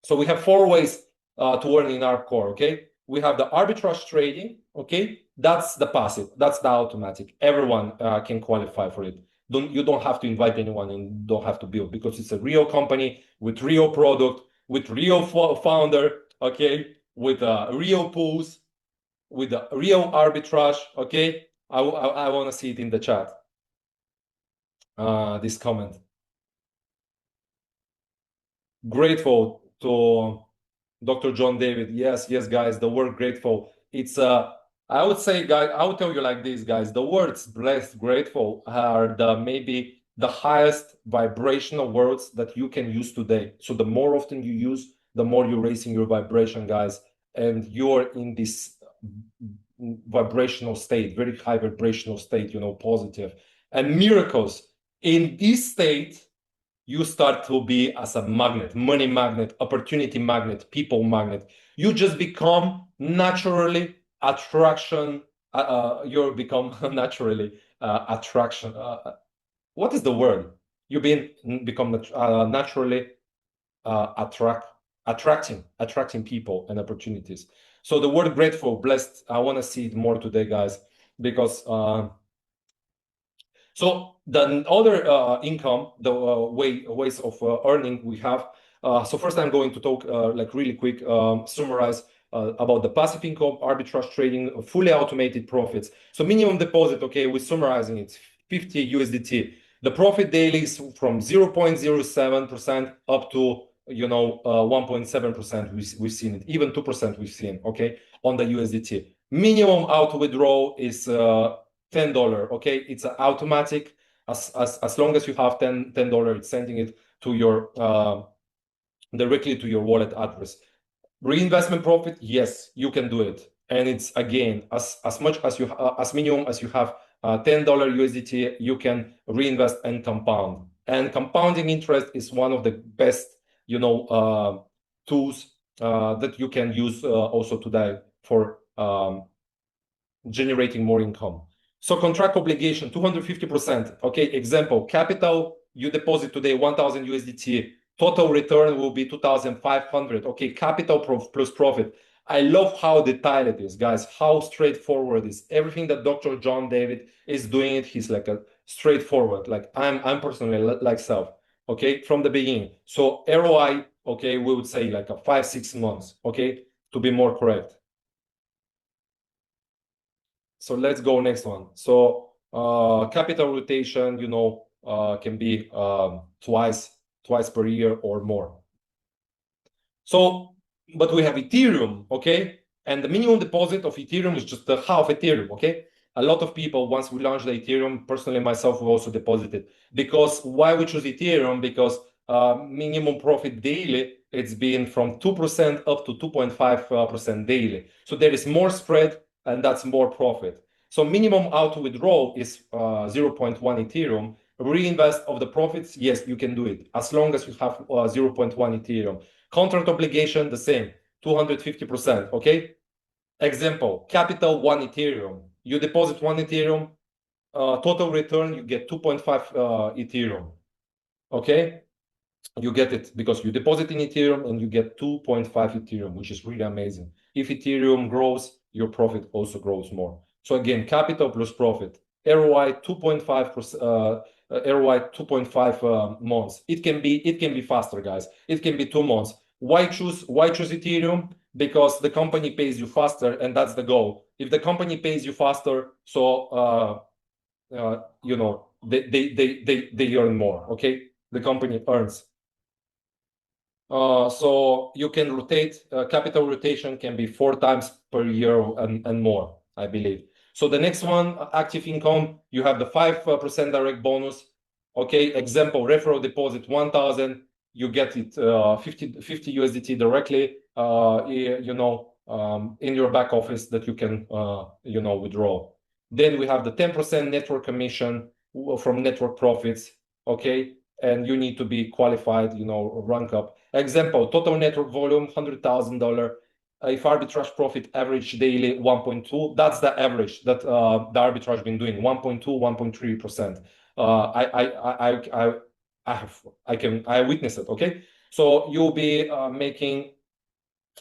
So we have 4 ways to earn in ARBCORE, okay? We have the arbitrage trading, okay? That's the passive, that's the automatic. Everyone can qualify for it. You don't have to invite anyone and don't have to build, because it's a real company with real product, with real founder, okay? With real pools, with a real arbitrage, okay? I want to see it in the chat. This comment. Grateful to Dr. John David. Yes, guys, the word grateful. It's I would say, guys, I would tell you like this, guys, the words blessed, grateful are maybe the highest vibrational words that you can use today. So the more often you use, the more you're raising your vibration, guys, and you're in this vibrational state, very high vibrational state, positive. And miracles in this state, you start to be as a magnet, money magnet, opportunity magnet, people magnet. You just become naturally attraction. You become naturally attraction. What is the word? You become naturally attracting people and opportunities. So the word grateful, blessed, I want to see it more today, guys, because so the other income, the ways of earning we have. So first I'm going to talk like really quick, summarize about the passive income, arbitrage trading, fully automated profits. So minimum deposit, okay, we're summarizing it, 50 USDT. The profit daily is from 0.07% up to 1.7%. We've seen it, even 2% we've seen, okay, on the USDT. Minimum auto withdrawal is $10, okay? It's automatic. As long as you have $10, it's sending it to your directly to your wallet address. Reinvestment profit, yes, you can do it, and it's again as much as you as minimum as you have $10 USDT, you can reinvest and compound. And compounding interest is one of the best, tools that you can use also today for generating more income. So contract obligation, 250%. Okay, example, capital, you deposit today 1,000 USDT. Total return will be 2,500. Okay, capital plus profit. I love how detailed it is, guys, how straightforward it is. Everything that Dr. John David is doing it, he's like a straightforward. Like I'm personally like self, okay, from the beginning. So ROI, okay, we would say like a 5-6 months, okay, to be more correct. So let's go next one. So capital rotation, can be twice per year or more. So, but we have Ethereum, okay? And the minimum deposit of Ethereum is just the half Ethereum, okay? A lot of people, once we launched the Ethereum, personally myself, we also deposited. Because why we choose Ethereum? Because minimum profit daily, it's been from 2% up to 2.5% daily. So there is more spread and that's more profit. So minimum auto withdrawal is 0.1 Ethereum. Reinvest of the profits, yes, you can do it as long as you have 0.1 Ethereum. Contract obligation, the same, 250%, okay? Example, capital 1 Ethereum. You deposit 1 Ethereum, total return, you get 2.5 Ethereum, okay? You get it because you deposit in Ethereum and you get 2.5 Ethereum, which is really amazing. If Ethereum grows, your profit also grows more. So again, capital plus profit, ROI 2.5%, ROI 2.5 months. It can be faster, guys. It can be 2 months. Why choose Ethereum? Because the company pays you faster, and that's the goal. If the company pays you faster, so they earn more. Okay, the company earns. So you can rotate. Capital rotation can be 4 times per year and more, I believe. So the next one, active income, you have the 5% direct bonus. Okay, example, referral deposit 1,000, you get it 50 USDT directly, in your back office that you can, withdraw. Then we have the 10% network commission from network profits. Okay, and you need to be qualified, rank up. Example, total network volume $100,000. If arbitrage profit average daily 1.2, that's the average that the arbitrage been doing, 1.2, 1.3%. I witness it. Okay, so you'll be making,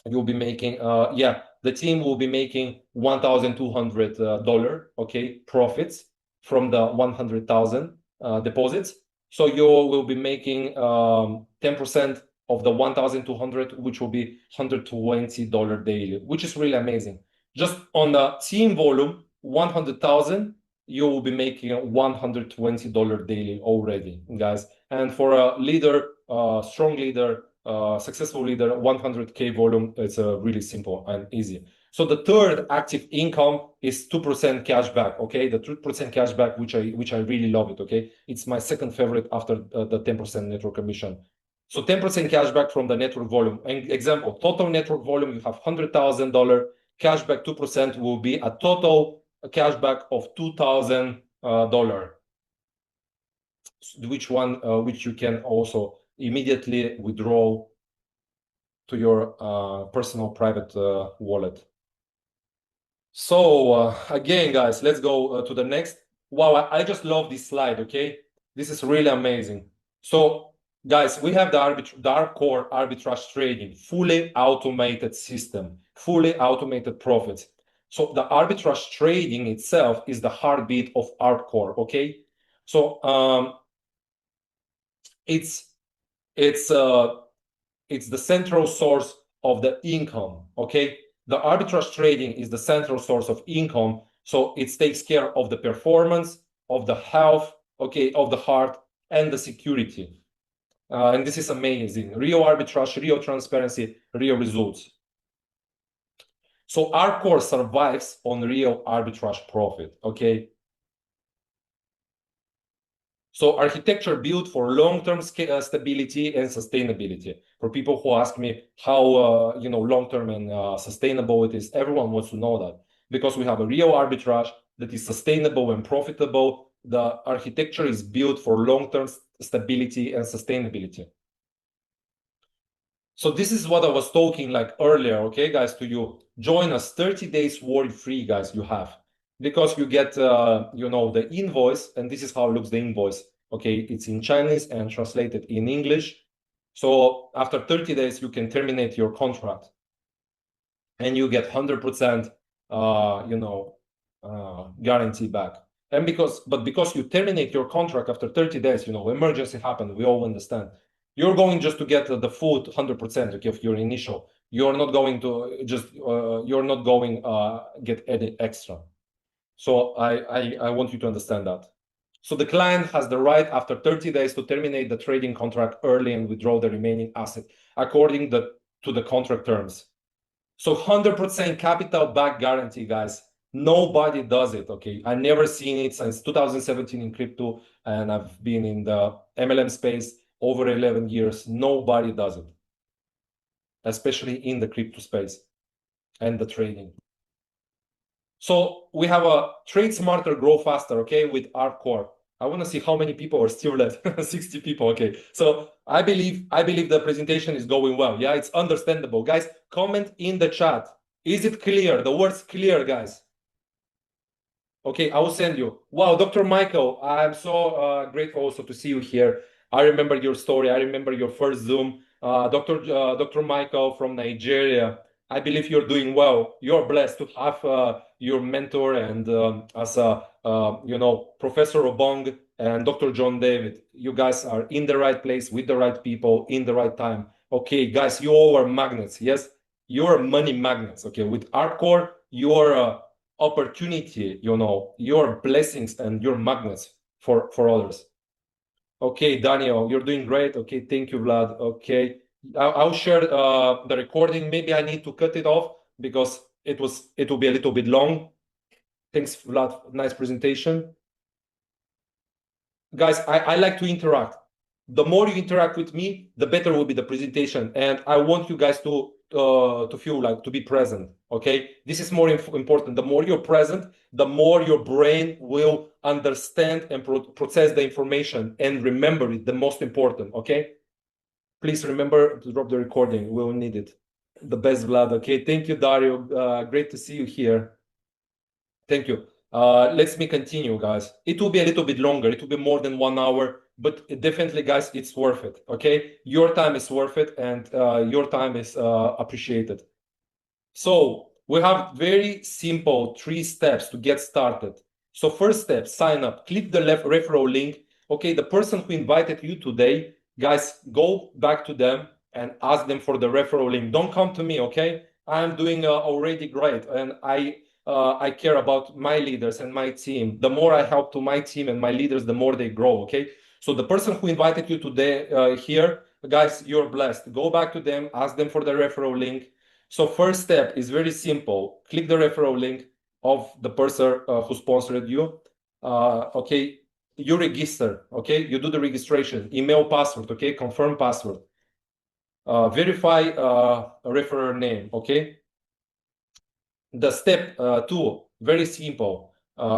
the team will be making $1,200, okay, profits from the 100,000 deposits. So you will be making 10% of the 1,200, which will be $120 daily, which is really amazing. Just on the team volume, 100,000, you will be making $120 daily already, guys. And for a leader, strong leader, successful leader, 100K volume, it's really simple and easy. So the third active income is 2% cashback. Okay, the 2% cashback, which I really love it. Okay, it's my second favorite after the 10% network commission. So 10% cashback from the network volume. And example, total network volume, you have $100,000. Cashback 2% will be a total cashback of $2,000. Which you can also immediately withdraw to your personal private wallet. So again, guys, let's go to the next. Wow, I just love this slide. Okay, this is really amazing. So guys, we have the Arbcore arbitrage trading, fully automated system, fully automated profits. So the arbitrage trading itself is the heartbeat of Arbcore. Okay, so it's the central source of the income. Okay, the arbitrage trading is the central source of income, so it takes care of the performance, of the health, okay, of the heart, and the security. And this is amazing. Real arbitrage, real transparency, real results. So Arbcore survives on real arbitrage profit. Okay. So architecture built for long-term stability and sustainability. For people who ask me how long-term and sustainable it is, everyone wants to know that, because we have a real arbitrage, that is sustainable and profitable. The architecture is built for long-term stability and sustainability. So this is what I was talking like earlier, okay, guys, to you. Join us 30 days worry-free, guys, you have. Because you get, you know, the invoice, and this is how it looks, the invoice. Okay, it's in Chinese and translated in English. So after 30 days, you can terminate your contract. And you get 100%, you know, guarantee back. And because you terminate your contract after 30 days, you know, emergency happened, we all understand. You're going just to get the full 100% of your initial. You're not going to just, you're not going get any extra. So I want you to understand that. So the client has the right after 30 days to terminate the trading contract early and withdraw the remaining asset according to the contract terms. So 100% capital back guarantee, guys. Nobody does it, okay? I've never seen it since 2017 in crypto, and I've been in the MLM space over 11 years. Nobody does it, especially in the crypto space and the trading. So we have a trade smarter, grow faster, okay, with ARBCORE. I want to see how many people are still left. 60 people, okay. So I believe the presentation is going well. Yeah, it's understandable. Guys, comment in the chat. Is it clear? The word's clear, guys. Okay, I will send you. Wow, Dr. Michael, I'm so grateful also to see you here. I remember your story. I remember your first Zoom. Dr. Michael from Nigeria. I believe you're doing well. You're blessed to have your mentor and as a you know, Professor Obong and Dr. John David. You guys are in the right place with the right people in the right time. Okay, guys, you all are magnets. Yes, you're money magnets. Okay, with ARBCORE, you're opportunity, you know, your blessings and your magnets for others. Okay, Daniel, you're doing great. Okay, thank you, Vlad. Okay, I'll share the recording. Maybe I need to cut it off because it will be a little bit long. Thanks, Vlad. Nice presentation. Guys, I like to interact. The more you interact with me, the better will be the presentation. And I want you guys to feel like to be present. Okay, this is more important. The more you're present, the more your brain will understand and process the information and remember it. The most important. Okay, please remember to drop the recording. We'll need it. The best, Vlad. Okay, thank you, Dario. Great to see you here. Thank you. Let's me continue, guys. It will be a little bit longer. It will be more than 1 hour, but definitely, guys, it's worth it. Okay, your time is worth it, and your time is appreciated. So we have very simple 3 steps to get started. So first step, sign up. Click the left referral link. Okay, the person who invited you today, guys, go back to them and ask them for the referral link. Don't come to me. Okay, I'm doing already great, and I care about my leaders and my team. The more I help to my team and my leaders, the more they grow, okay? So the person who invited you today here, guys, you're blessed. Go back to them, ask them for the referral link. So first step is very simple. Click the referral link of the person who sponsored you. Okay, you register, okay? You do the registration, email, password, okay? Confirm password. Verify a referrer name, okay? The step 2, very simple,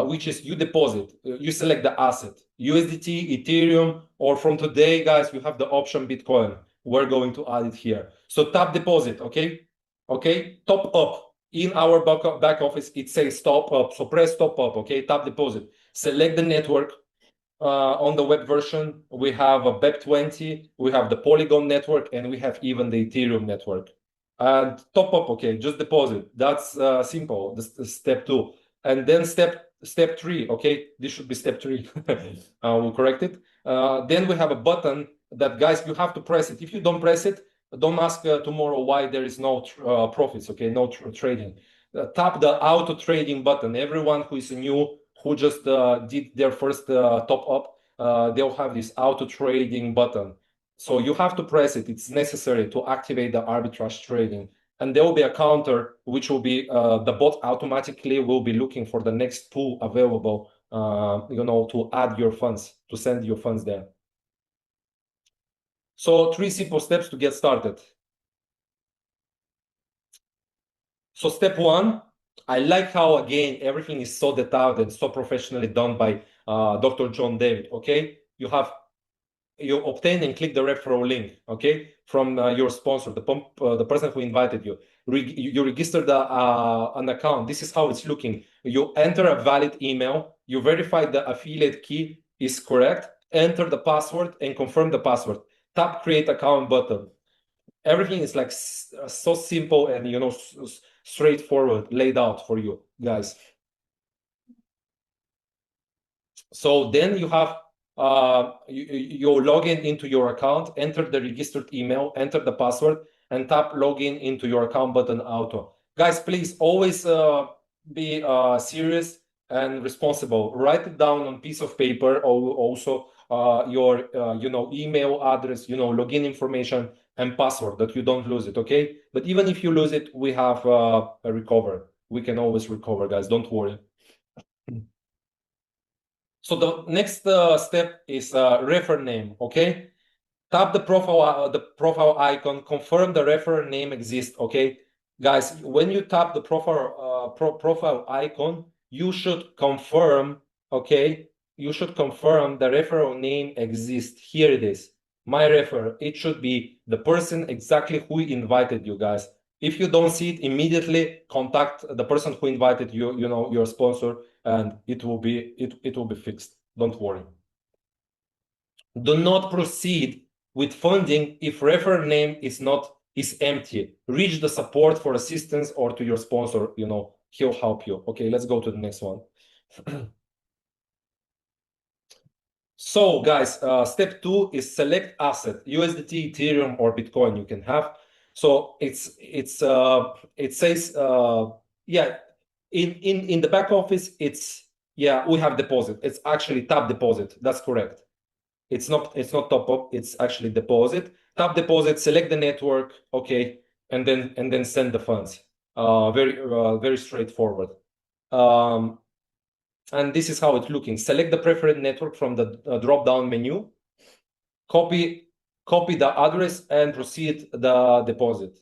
which is you deposit, you select the asset, USDT, Ethereum, or from today, guys, you have the option Bitcoin. We're going to add it here. So tap deposit, okay? Okay, top up. In our back office, it says top up. So press top up, okay? Tap deposit. Select the network. On the web version, we have a BEP20, we have the Polygon network, and we have even the Ethereum network. And top up, okay, just deposit. That's simple. This is step 2. And then step 3, okay, this should be step 3. We'll correct it. Then we have a button that, guys, you have to press it. If you don't press it, don't ask tomorrow why there is no profits, okay, no trading. Tap the auto trading button. Everyone who is new, who just did their first top up, they'll have this auto trading button. So you have to press it. It's necessary to activate the arbitrage trading. And there will be a counter, which will be the bot automatically will be looking for the next pool available, you know, to add your funds, to send your funds there. So 3 simple steps to get started. So step 1, I like how, again, everything is so detailed and so professionally done by Dr. John David, okay? You obtain and click the referral link, okay, from your sponsor, the person who invited you. You register an account. This is how it's looking. You enter a valid email. You verify the affiliate key is correct. Enter the password and confirm the password. Tap create account button. Everything is like so simple and straightforward, laid out for you guys. So then you have you log in into your account, enter the registered email, enter the password, and tap login into your account button auto. Guys, please always be serious and responsible. Write it down on a piece of paper, or also your email address, login information and password, that you don't lose it, okay? But even if you lose it, we have a recover. We can always recover, guys. Don't worry. So the next step is refer name, okay? Tap the profile icon, confirm the referer name exists, okay? Guys, when you tap the profile icon, you should confirm, okay? You should confirm the referral name exists. Here it is. My referer. It should be the person exactly who invited you, guys. If you don't see it immediately, contact the person who invited you, your sponsor, and it will be fixed. Don't worry. Do not proceed with funding if referral name is empty. Reach the support for assistance or to your sponsor, he'll help you. Okay, let's go to the next one. So guys, step 2 is select asset, USDT, Ethereum, or Bitcoin you can have. So it says in the back office, we have deposit. It's actually tap deposit. That's correct. It's not top up, it's actually deposit. Tap deposit, select the network, okay, and then send the funds. Very straightforward. And this is how it's looking. Select the preferred network from the drop-down menu. Copy the address and proceed the deposit.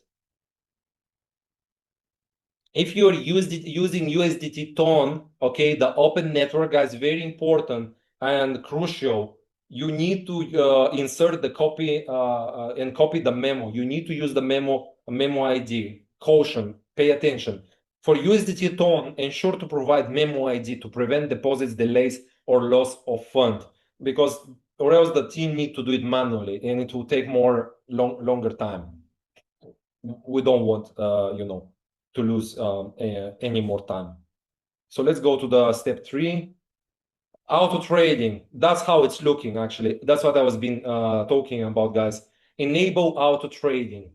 If you're using USDT tone, okay, the open network, guys, very important and crucial. You need to insert the copy and copy the memo. You need to use the memo ID. Caution, pay attention. For USDT tone, ensure to provide memo ID to prevent deposits, delays, or loss of fund, because or else the team need to do it manually and it will take longer time. We don't want to lose any more time. So let's go to the step 3. Auto trading. That's how it's looking, actually. That's what I was talking about, guys. Enable auto trading.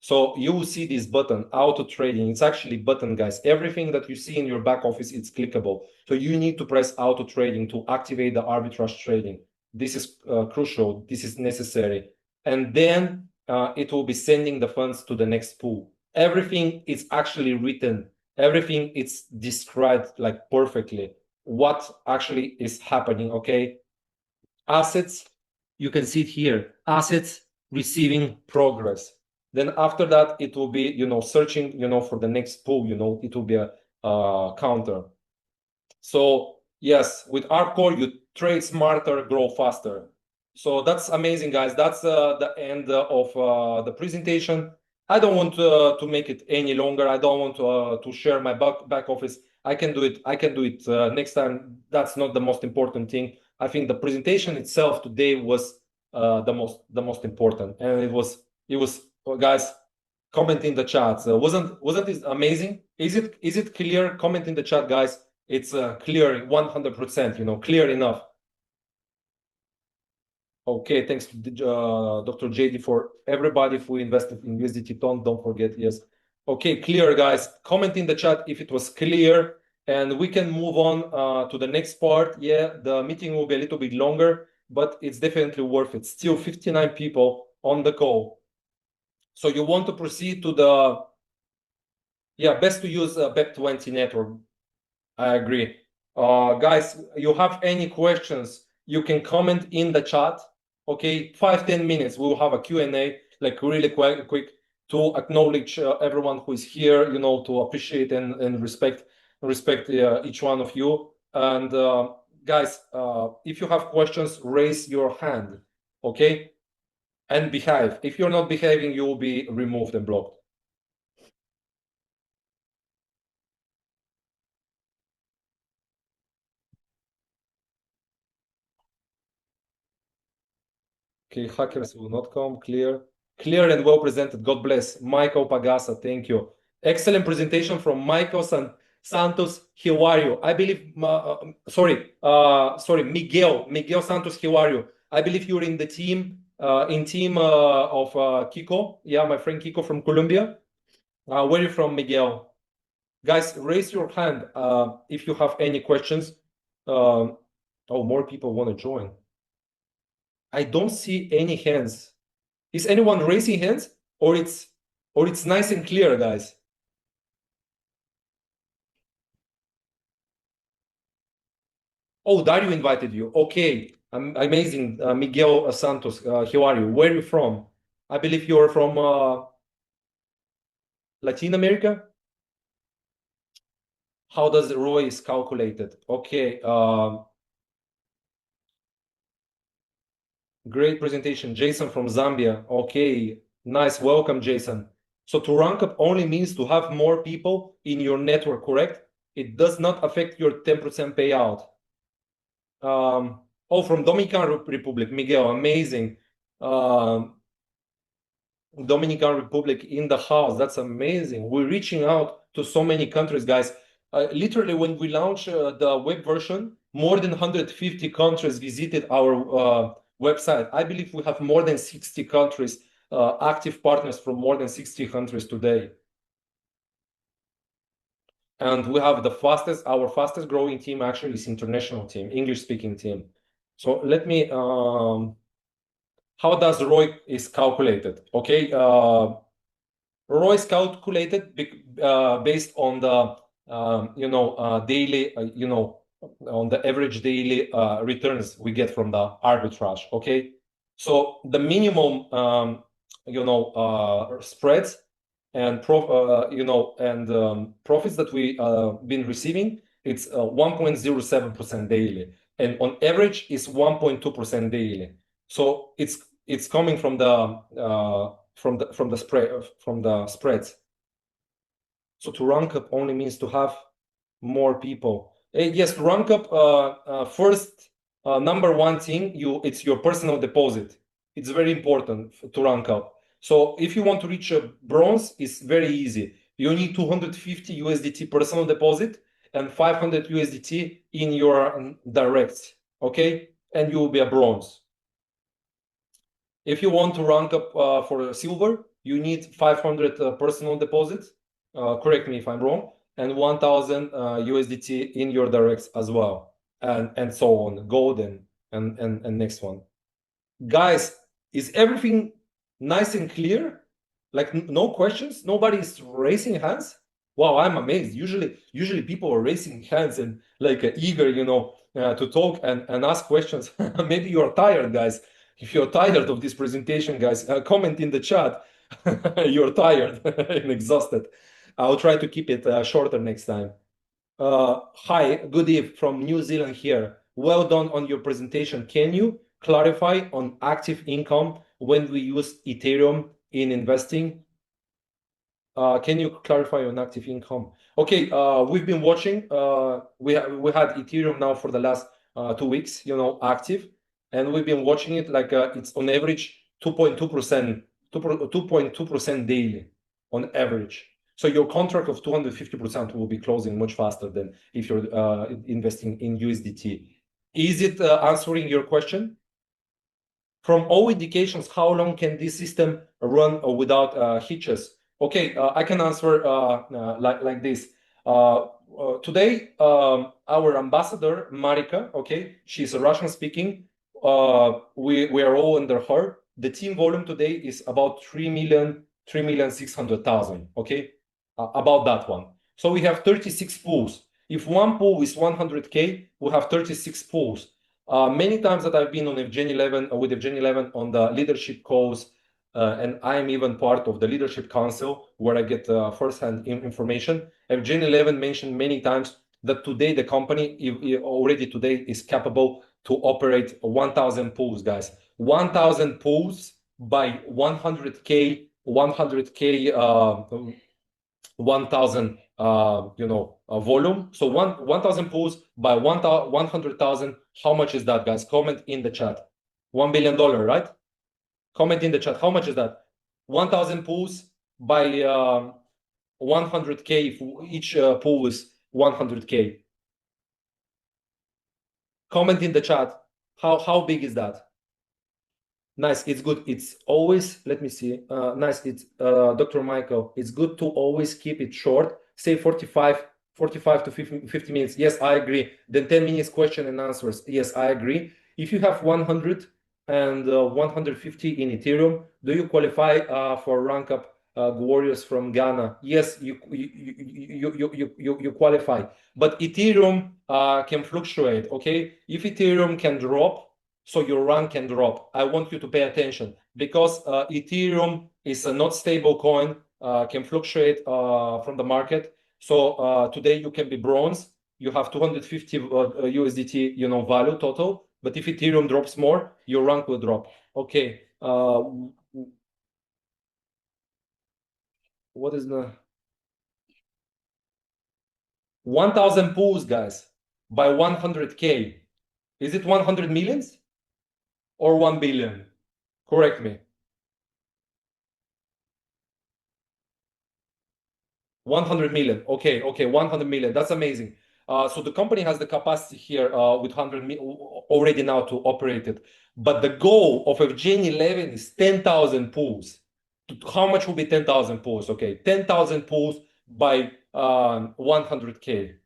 So you will see this button, auto trading. It's actually button, guys. Everything that you see in your back office, it's clickable. So you need to press auto trading to activate the arbitrage trading. This is crucial. This is necessary. And then it will be sending the funds to the next pool. Everything is actually written. Everything is described like perfectly what actually is happening, okay? Assets, you can see it here. Assets receiving progress. Then after that, it will be, searching, for the next pool, it will be a counter. So yes, with Arbcore, you trade smarter, grow faster. So that's amazing, guys. That's the end of the presentation. I don't want to make it any longer. I don't want to share my back office. I can do it next time. That's not the most important thing. I think the presentation itself today was the most important, and it was guys, comment in the chat. Wasn't this amazing? Is it clear? Comment in the chat, guys. It's clear 100%. Clear enough. Okay, thanks to Dr. JD for everybody who invested in USDT Ton. Don't forget, yes. Okay, clear, guys. Comment in the chat if it was clear, and we can move on to the next part. Yeah, the meeting will be a little bit longer, but it's definitely worth it. Still 59 people on the call. So you want to proceed to the, best to use BEP20 network. I agree. Guys, you have any questions, you can comment in the chat. Okay, 5-10 minutes. We'll have a Q&A, like really quick. to acknowledge everyone who is here, you know, to appreciate and respect each one of you. And guys, if you have questions, raise your hand, okay? And behave. If you're not behaving, you will be removed and blocked. Okay, hackers will not come. Clear and well presented. God bless. Michael Pagasa, thank you. Excellent presentation from Michael Santos Hilario. I believe, sorry, Miguel Santos Hilario. I believe you're in the team, of Kiko. Yeah, my friend Kiko from Colombia. Where are you from, Miguel? Guys, raise your hand if you have any questions. Oh, more people want to join. I don't see any hands. Is anyone raising hands, or it's nice and clear, guys? Oh, Dario invited you. Okay, amazing. Miguel Santos, Hilario, where are you from? I believe you're from Latin America. How does the ROI is calculated? Okay. Great presentation. Jason from Zambia. Okay, nice. Welcome, Jason. So to rank up only means to have more people in your network, correct? It does not affect your 10% payout. Oh, from Dominican Republic, Miguel, amazing. Dominican Republic in the house, that's amazing. We're reaching out to so many countries, guys. Literally, when we launched the web version, more than 150 countries visited our website. I believe we have more than 60 countries, active partners from more than 60 countries today. And we have our fastest growing team actually is international team, English speaking team. So let me, how does ROI is calculated? Okay, ROI is calculated based on the, daily, on the average daily returns we get from the arbitrage, okay? So the minimum, spreads and profits that we been receiving, it's 1.07% daily, and on average is 1.2% daily. So it's coming from the spreads. So to rank up only means to have more people. Yes, rank up first. Number one thing, it's your personal deposit. It's very important to rank up. So if you want to reach a bronze, it's very easy. You need 250 USDT personal deposit and 500 USDT in your directs, okay? And you will be a bronze. If you want to rank up for silver, you need 500 personal deposits. Correct me if I'm wrong, and 1,000 USDT in your directs as well, and so on. Gold and next one. Guys, is everything nice and clear? Like no questions? Nobody's raising hands? Wow, I'm amazed. Usually people are raising hands and like eager, to talk and ask questions. Maybe you're tired, guys. If you're tired of this presentation, guys, comment in the chat. You're tired and exhausted. I'll try to keep it shorter next time. Hi, good eve from New Zealand here. Well done on your presentation. Can you clarify on active income when we use Ethereum in investing? Can you clarify on active income? Okay, we've been watching. We had Ethereum now for the last 2 weeks, active, and we've been watching it like it's on average 2.2% daily on average. So your contract of 250% will be closing much faster than if you're investing in USDT. Is it answering your question? From all indications, how long can this system run without hitches? Okay, I can answer like this. Today, our ambassador, Marika, okay, she's a Russian speaking. We are all under her. The team volume today is about 3,600,000, okay? About that one. So we have 36 pools. If one pool is 100K, we have 36 pools. Many times that I've been on Evgeny Levin with Evgeny Levin on the leadership calls, and I'm even part of the leadership council where I get first-hand information. Evgeny Levin mentioned many times that today the company already today is capable to operate 1,000 pools, guys. 1,000 pools by 100K 1,000 volume. So 1,000 pools by 100,000. How much is that, guys? Comment in the chat. $1 billion, right? Comment in the chat. How much is that? 1,000 pools by 100K. If each pool is 100K. Comment in the chat. How big is that? Nice, it's good. It's always, let me see. Nice, it's Dr. Michael. It's good to always keep it short. Say 45 to 50 minutes. Yes, I agree. Then 10 minutes question and answers. Yes, I agree. If you have 100 and 150 in Ethereum, do you qualify for rank up warriors from Ghana? Yes, you qualify. But Ethereum can fluctuate, okay? If Ethereum can drop, so your rank can drop. I want you to pay attention because Ethereum is a not stable coin, can fluctuate from the market. So today you can be bronze. You have 250 USDT, value total. But if Ethereum drops more, your rank will drop. Okay. What is the 1,000 pools, guys, by 100K? Is it 100 millions? Or 1 billion? Correct me. 100 million. Okay, 100 million. That's amazing. So the company has the capacity here with 100 million already now to operate it. But the goal of Evgeny Levin is 10,000 pools. How much will be 10,000 pools? Okay, 10,000 pools by 100K.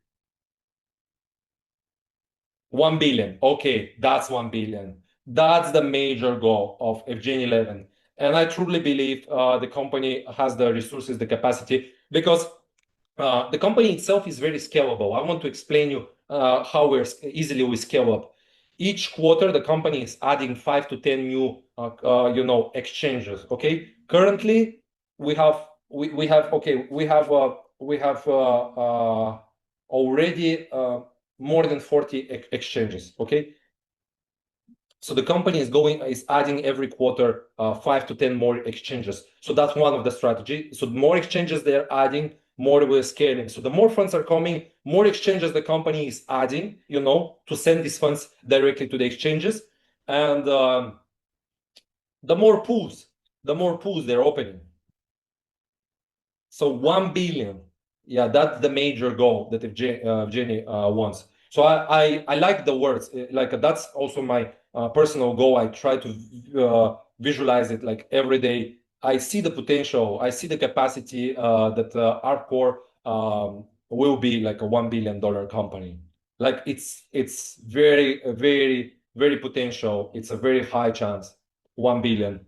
1 billion. Okay, that's 1 billion. That's the major goal of Evgeny Levin. And I truly believe the company has the resources, the capacity, because the company itself is very scalable. I want to explain you how we scale up. Each quarter, the company is adding 5 to 10 new, exchanges. Okay. Currently, we have already more than 40 exchanges. Okay. So the company is adding every quarter 5 to 10 more exchanges. So that's one of the strategy. So the more exchanges they're adding, more we're scaling. So the more funds are coming, more exchanges the company is adding, to send these funds directly to the exchanges. And the more pools they're opening. So 1 billion. Yeah, that's the major goal that Evgeny wants. So I like the words. Like that's also my personal goal. I try to visualize it like every day. I see the potential. I see the capacity that Arbcore will be like a $1 billion company. Like it's very, very, very potential. It's a very high chance. 1 billion.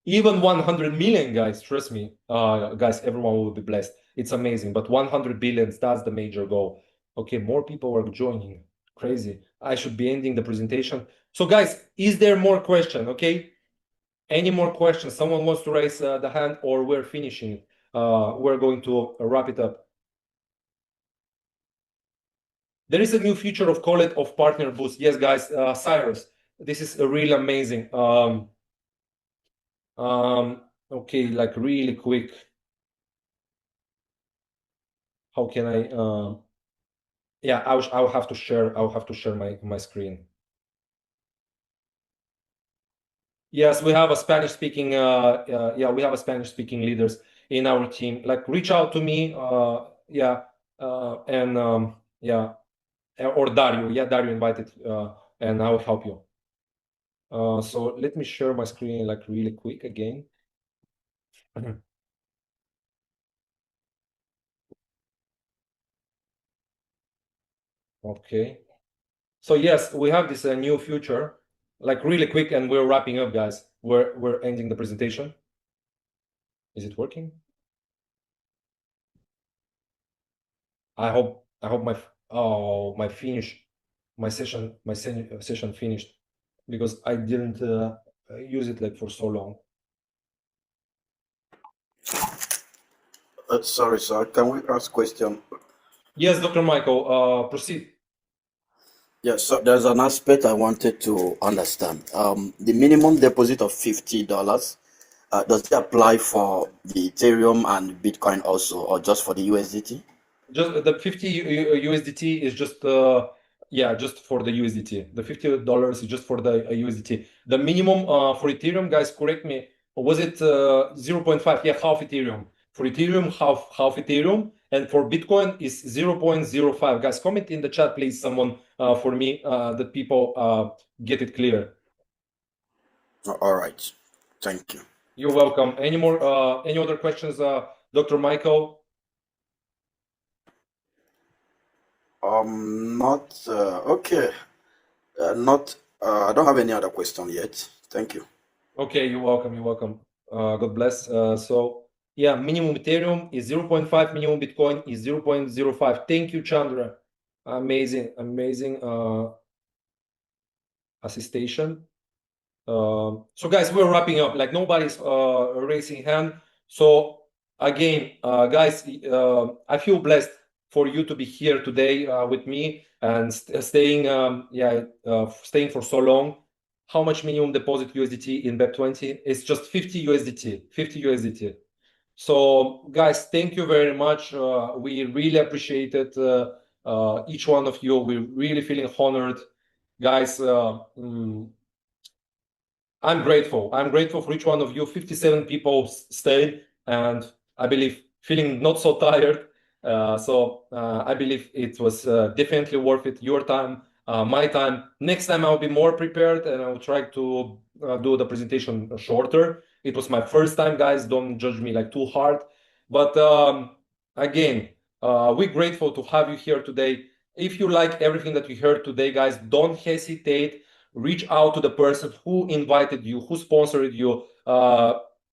Even 100 million, guys, trust me, guys, everyone will be blessed. It's amazing. But 100 billions, that's the major goal. Okay, more people are joining. Crazy. I should be ending the presentation. So, guys, is there more question? Okay. Any more questions? Someone wants to raise the hand, or we're finishing. We're going to wrap it up. There is a new feature of Call It of Partner Boost. Yes, guys, Cyrus, this is really amazing. Okay, like really quick. How can I? Yeah, I'll have to share. I'll have to share my screen. Yes, we have a Spanish speaking. Yeah, we have a Spanish speaking leaders in our team. Like, reach out to me. Yeah, and yeah, or Dario. Yeah, Dario invited, and I will help you. So let me share my screen like really quick again. Okay. So yes, we have this new feature, like really quick, and we're wrapping up, guys. We're ending the presentation. Is it working? I hope my session finished because I didn't use it like for so long. Sorry, sir. Can we ask question? Yes, Dr. Michael, proceed. Yes, so there's an aspect I wanted to understand. The minimum deposit of $50, does it apply for the Ethereum and Bitcoin also, or just for the USDT? Just the 50 USDT is just just for the USDT. The $50 is just for the USDT. The minimum for Ethereum, guys, correct me, was it 0.5? Yeah, half Ethereum. For Ethereum, half Ethereum, and for Bitcoin is 0.05. Guys, comment in the chat, please, someone for me that people get it clear. All right. Thank you. You're welcome. Any other questions, Dr. Michael? Not okay. Not. I don't have any other question yet. Thank you. Okay, you're welcome. You're welcome. God bless. So yeah, minimum Ethereum is 0.5. Minimum Bitcoin is 0.05. Thank you, Chandra. Amazing assistation. So guys, we're wrapping up. Like nobody's raising hand. So again, guys, I feel blessed for you to be here today with me and staying for so long. How much minimum deposit USDT in BEP20? It's just 50 USDT. 50 USDT. So guys, thank you very much. We really appreciate it. Each one of you. We're really feeling honored, guys. I'm grateful. I'm grateful for each one of you. 57 people stayed, and I believe feeling not so tired. I believe it was definitely worth it. Your time, my time. Next time I'll be more prepared, and I'll try to do the presentation shorter. It was my first time, guys. Don't judge me like too hard. But again, we're grateful to have you here today. If you like everything that you heard today, guys, don't hesitate. Reach out to the person who invited you, who sponsored you.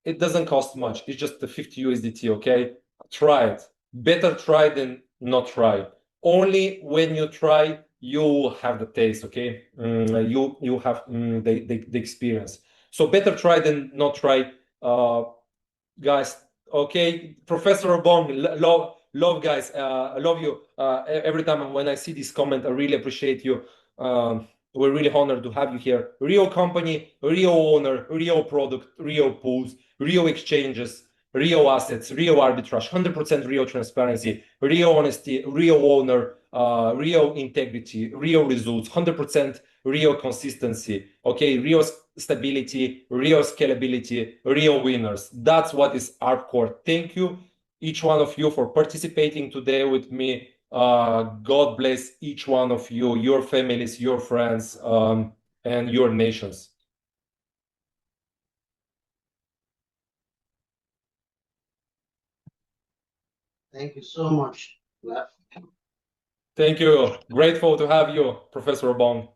It doesn't cost much. It's just the 50 USDT, okay? Try it. Better try than not try. Only when you try, you have the taste, okay? You have the experience. So better try than not try, guys. Okay, Professor Bong, love guys. I love you. Every time when I see this comment, I really appreciate you. We're really honored to have you here. Real company, real owner, real product, real pools, real exchanges, real assets, real arbitrage, 100% real transparency, real honesty, real owner, real integrity, real results, 100% real consistency, okay, real stability, real scalability, real winners. That's what is Arbcore. Thank you, each one of you, for participating today with me. God bless each one of you, your families, your friends, and your nations. Thank you so much. Thank you. Grateful to have you, Professor Bong.